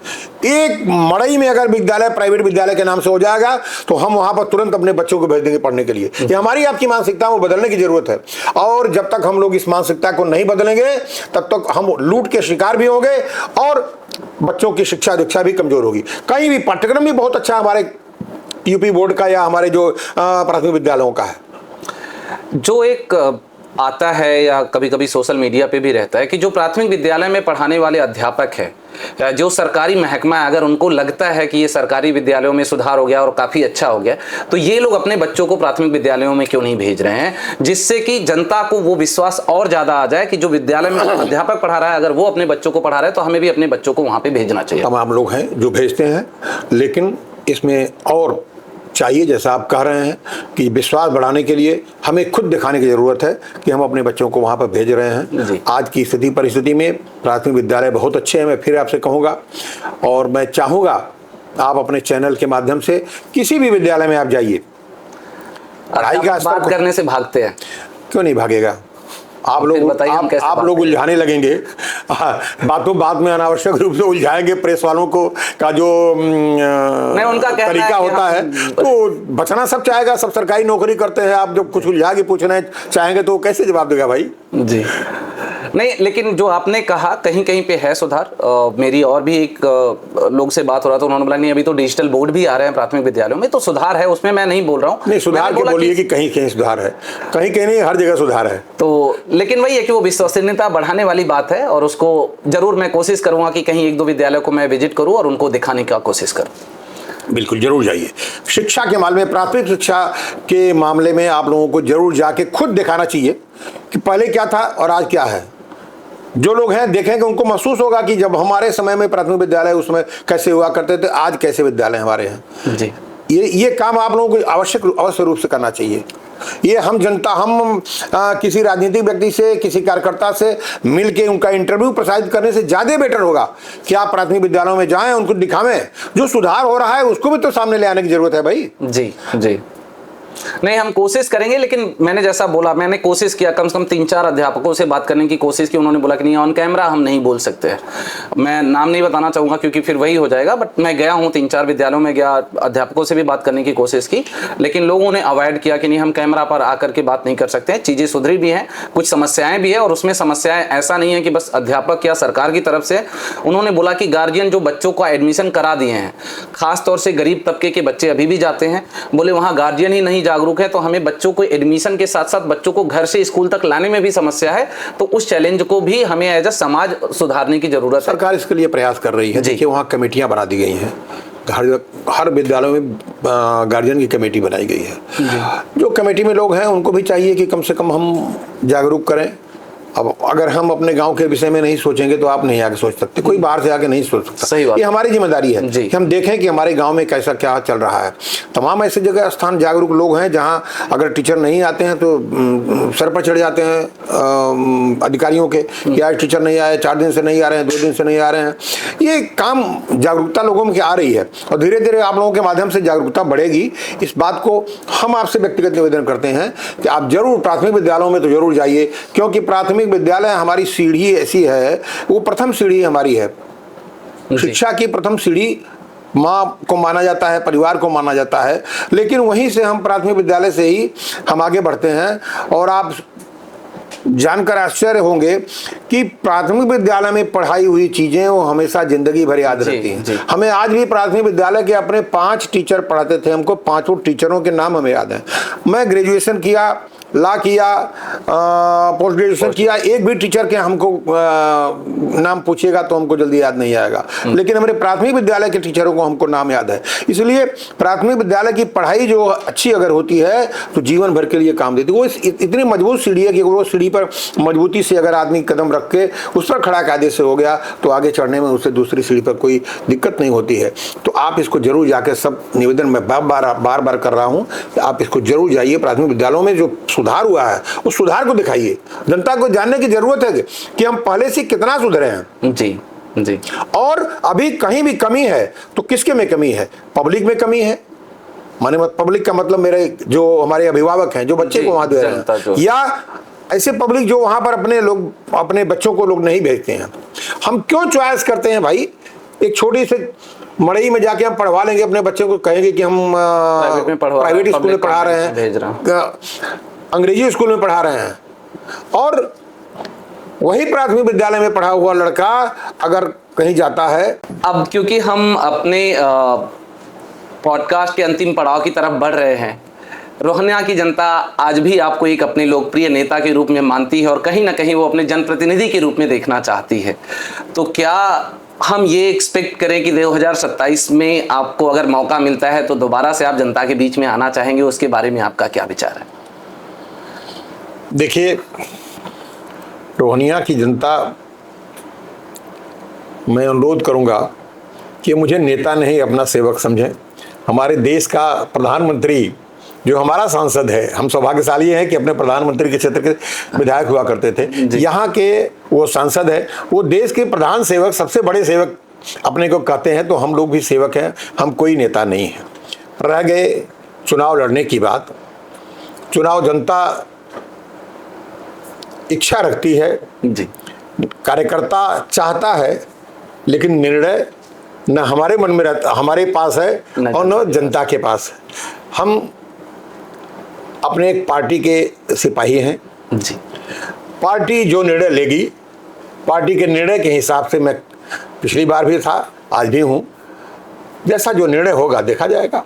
एक मड़ई में अगर विद्यालय प्राइवेट विद्यालय के नाम से हो जाएगा तो हम वहां पर तुरंत अपने बच्चों को भेज देंगे पढ़ने के लिए। ये हमारी आपकी मानसिकता को बदलने की जरूरत है, और जब तक हम लोग इस मानसिकता को नहीं बदलेंगे तब तक हम लूट के शिकार भी होंगे और बच्चों की शिक्षा दीक्षा भी कमजोर होगी। कहीं भी पाठ्यक्रम भी बहुत अच्छा हमारे यूपी बोर्ड का या हमारे जो प्राथमिक विद्यालयों का है। जो एक आता है या कभी कभी सोशल मीडिया पे भी रहता है कि जो प्राथमिक विद्यालय में पढ़ाने वाले अध्यापक है, जो सरकारी महकमा है, अगर उनको लगता है कि ये सरकारी विद्यालयों में सुधार हो गया और काफ़ी अच्छा हो गया, तो ये लोग अपने बच्चों को प्राथमिक विद्यालयों में क्यों नहीं भेज रहे हैं, जिससे कि जनता को वो विश्वास और ज़्यादा आ जाए कि जो विद्यालय में अध्यापक पढ़ा रहा है अगर वो अपने बच्चों को पढ़ा रहा है तो हमें भी अपने बच्चों को वहाँ पर भेजना चाहिए। तमाम लोग हैं जो भेजते हैं, लेकिन इसमें और चाहिए, जैसा आप कह रहे हैं कि विश्वास बढ़ाने के लिए हमें खुद दिखाने की ज़रूरत है कि हम अपने बच्चों को वहाँ पर भेज रहे हैं। आज की स्थिति परिस्थिति में प्राथमिक विद्यालय बहुत अच्छे हैं, मैं फिर आपसे कहूँगा, और मैं चाहूँगा आप अपने चैनल के माध्यम से किसी भी विद्यालय में आप जाइए। पढ़ाई का बात करने से भागते हैं, क्यों नहीं भागेगा? आप लोग उलझाने लगेंगे, बातों बात में अनावश्यक रूप से उलझाएंगे प्रेस वालों को का जो उनका तरीका होता है, तो बचना सब चाहेगा, सब सरकारी नौकरी करते हैं। आप जब कुछ उलझा के पूछना चाहेंगे तो कैसे जवाब देगा भाई? जी नहीं, लेकिन जो आपने कहा कहीं कहीं पे है सुधार। मेरी और भी एक लोग से बात हो रहा था, उन्होंने बोला नहीं अभी तो डिजिटल बोर्ड भी आ रहे हैं प्राथमिक विद्यालयों में, तो सुधार है उसमें, मैं नहीं बोल रहा हूँ। नहीं, सुधार के बोलिए कि कहीं कहीं सुधार है, कहीं कहीं नहीं, हर जगह सुधार है। तो लेकिन वही है कि वो विश्वसनीयता बढ़ाने वाली बात है, और उसको जरूर मैं कोशिश करूंगा कि कहीं 1-2 विद्यालय को मैं विजिट करूँ और उनको दिखाने का कोशिश करूँ। बिल्कुल जरूर जाइए। शिक्षा के मामले में, प्राथमिक शिक्षा के मामले में आप लोगों को जरूर जाके खुद दिखाना चाहिए कि पहले क्या था और आज क्या है। जो लोग हैं देखेंगे, उनको महसूस होगा कि जब हमारे समय में प्राथमिक विद्यालय उसमें कैसे हुआ करते थे, आज कैसे विद्यालय हमारे हैं। जी ये काम आप लोगों को अवश्य रूप से करना चाहिए। ये हम जनता, हम किसी राजनीतिक व्यक्ति से, किसी कार्यकर्ता से मिलके उनका इंटरव्यू प्रसारित करने से ज़्यादा बेटर होगा कि आप प्राथमिक विद्यालयों में जाएं, उनको दिखावें। जो सुधार हो रहा है उसको भी तो सामने ले आने की जरूरत है भाई। जी जी नहीं, हम कोशिश करेंगे, लेकिन मैंने जैसा बोला, मैंने कोशिश किया, कम से कम 3-4 अध्यापकों से बात करने की कोशिश की। उन्होंने बोला कि नहीं, ऑन कैमरा हम नहीं बोल सकते। मैं नाम नहीं बताना चाहूँगा क्योंकि फिर वही हो जाएगा, बट मैं गया हूँ 3-4 विद्यालयों में गया, अध्यापकों से भी बात करने की कोशिश की, लेकिन लोगों ने अवॉइड किया कि नहीं हम कैमरा पर आकर के बात नहीं कर सकते हैं। चीज़ें सुधरी भी हैं, कुछ समस्याएं भी है, और उसमें समस्याएं ऐसा नहीं है कि बस अध्यापक या सरकार की तरफ से। उन्होंने बोला कि गार्जियन जो बच्चों को एडमिशन करा दिए हैं, खासतौर से गरीब तबके के बच्चे अभी भी जाते हैं, बोले वहाँ गार्जियन ही नहीं जागरूक है, तो हमें बच्चों को एडमिशन के साथ साथ बच्चों को घर से स्कूल तक लाने में भी समस्या है। तो उस चैलेंज को भी हमें एज अ समाज सुधारने की जरूरत है। सरकार इसके लिए प्रयास कर रही है। देखिए वहाँ कमेटियां बना दी गई हैं, हर विद्यालयों में गार्जियन की कमेटी बनाई गई है। जो कमेटी में लोग हैं उनको भी चाहिए कि कम से कम हम जागरूक करें अब अगर हम अपने गांव के विषय में नहीं सोचेंगे तो आप नहीं आके सोच सकते, कोई बाहर से आके नहीं सोच सकता। सही बात। ये हमारी जिम्मेदारी है कि हम देखें कि हमारे गांव में कैसा क्या चल रहा है। तमाम ऐसे जगह स्थान जागरूक लोग हैं जहां अगर टीचर नहीं आते हैं तो सर पर चढ़ जाते हैं अधिकारियों के कि आज टीचर नहीं आए, 4 दिन से नहीं आ रहे हैं, 2 दिन से नहीं आ रहे हैं। ये काम जागरूकता लोगों में आ रही है और धीरे धीरे आप लोगों के माध्यम से जागरूकता बढ़ेगी। इस बात को हम आपसे व्यक्तिगत निवेदन करते हैं कि आप जरूर प्राथमिक विद्यालयों में तो जरूर जाइए, क्योंकि प्राथमिक विद्यालय हमारी सीढ़ी ऐसी है, वो प्रथम सीढ़ी हमारी है। शिक्षा की प्रथम सीढ़ी माँ को माना जाता है, परिवार को माना जाता है, लेकिन वहीं से हम प्राथमिक विद्यालय से ही हम आगे बढ़ते हैं। और आप जानकर आश्चर्य होंगे कि प्राथमिक विद्यालय में पढ़ाई हुई चीजें वो हमेशा जिंदगी भर याद रहती हैं। हमें आज भी प्राथमिक विद्यालय के अपने 5 टीचर पढ़ाते थे, हमको 5 टीचरों के नाम हमें याद हैं। मैं ग्रेजुएशन किया, लॉ किया, पोस्ट ग्रेजुएशन किया, एक भी टीचर के हमको नाम पूछिएगा तो हमको जल्दी याद नहीं आएगा, लेकिन हमारे प्राथमिक विद्यालय के टीचरों को हमको नाम याद है। इसलिए प्राथमिक विद्यालय की पढ़ाई जो अच्छी अगर होती है तो जीवन भर के लिए काम देती है। वो इतनी मजबूत सीढ़ी है कि वो सीढ़ी पर मजबूती से अगर आदमी कदम रख के उस पर खड़ा कायदे से हो गया तो आगे चढ़ने में उससे दूसरी सीढ़ी पर कोई दिक्कत नहीं होती है। तो आप इसको जरूर जाकर, सब निवेदन मैं बार बार कर रहा हूँ, आप इसको जरूर जाइए। प्राथमिक विद्यालयों में जो सुधार हुआ है उस सुधार को दिखाइए। जनता को जानने की जरूरत है कि हम पहले से कितना सुधरे हैं। जी जी। और अभी कहीं भी कमी है तो किसके में कमी है? पब्लिक में कमी है। माने पब्लिक का मतलब मेरे जो हमारे अभिभावक हैं, जो बच्चे को वहां दे रहे हैं, या ऐसे पब्लिक जो वहां पर अपने लोग, अपने बच्चों को लोग नहीं भेजते हैं। हम क्यों चॉइस करते हैं भाई? एक छोटी से मड़ई में जाके हम पढ़वा लेंगे अपने बच्चों को, कहेंगे कि हम प्राइवेट स्कूल में पढ़ा रहे हैं, अंग्रेजी स्कूल में पढ़ा रहे हैं, और वही प्राथमिक विद्यालय में पढ़ा हुआ लड़का अगर कहीं जाता है। अब क्योंकि हम अपने पॉडकास्ट के अंतिम पड़ाव की तरफ बढ़ रहे हैं, रोहनिया की जनता आज भी आपको एक अपने लोकप्रिय नेता के रूप में मानती है और कहीं ना कहीं वो अपने जनप्रतिनिधि के रूप में देखना चाहती है। तो क्या हम ये एक्सपेक्ट करें कि 2027 में आपको अगर मौका मिलता है तो दोबारा से आप जनता के बीच में आना चाहेंगे? उसके बारे में आपका क्या विचार है? देखिए, रोहनिया की जनता, मैं अनुरोध करूंगा कि मुझे नेता नहीं अपना सेवक समझें। हमारे देश का प्रधानमंत्री जो हमारा सांसद है, हम सौभाग्यशाली हैं कि अपने प्रधानमंत्री के क्षेत्र के विधायक हुआ करते थे। यहाँ के वो सांसद है, वो देश के प्रधान सेवक, सबसे बड़े सेवक अपने को कहते हैं। तो हम लोग भी सेवक हैं, हम कोई नेता नहीं है। रह गए चुनाव लड़ने की बात, चुनाव जनता इच्छा रखती है जी, कार्यकर्ता चाहता है, लेकिन निर्णय न हमारे मन में रहता, हमारे पास है और न जनता के पास है। हम अपने एक पार्टी के सिपाही हैं जी। पार्टी जो निर्णय लेगी, पार्टी के निर्णय के हिसाब से, मैं पिछली बार भी था, आज भी हूँ, जैसा जो निर्णय होगा देखा जाएगा।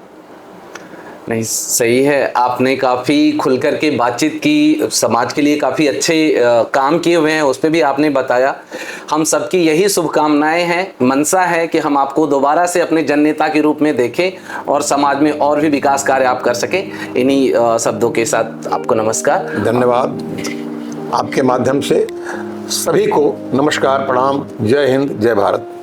नहीं, सही है, आपने काफ़ी खुलकर के बातचीत की, समाज के लिए काफ़ी अच्छे काम किए हुए हैं, उस पर भी आपने बताया। हम सबकी यही शुभकामनाएं हैं, मनसा है कि हम आपको दोबारा से अपने जननेता के रूप में देखें और समाज में और भी विकास कार्य आप कर सकें। इन्हीं शब्दों के साथ आपको नमस्कार, धन्यवाद। आपके माध्यम से सभी को नमस्कार, प्रणाम, जय हिंद, जय भारत।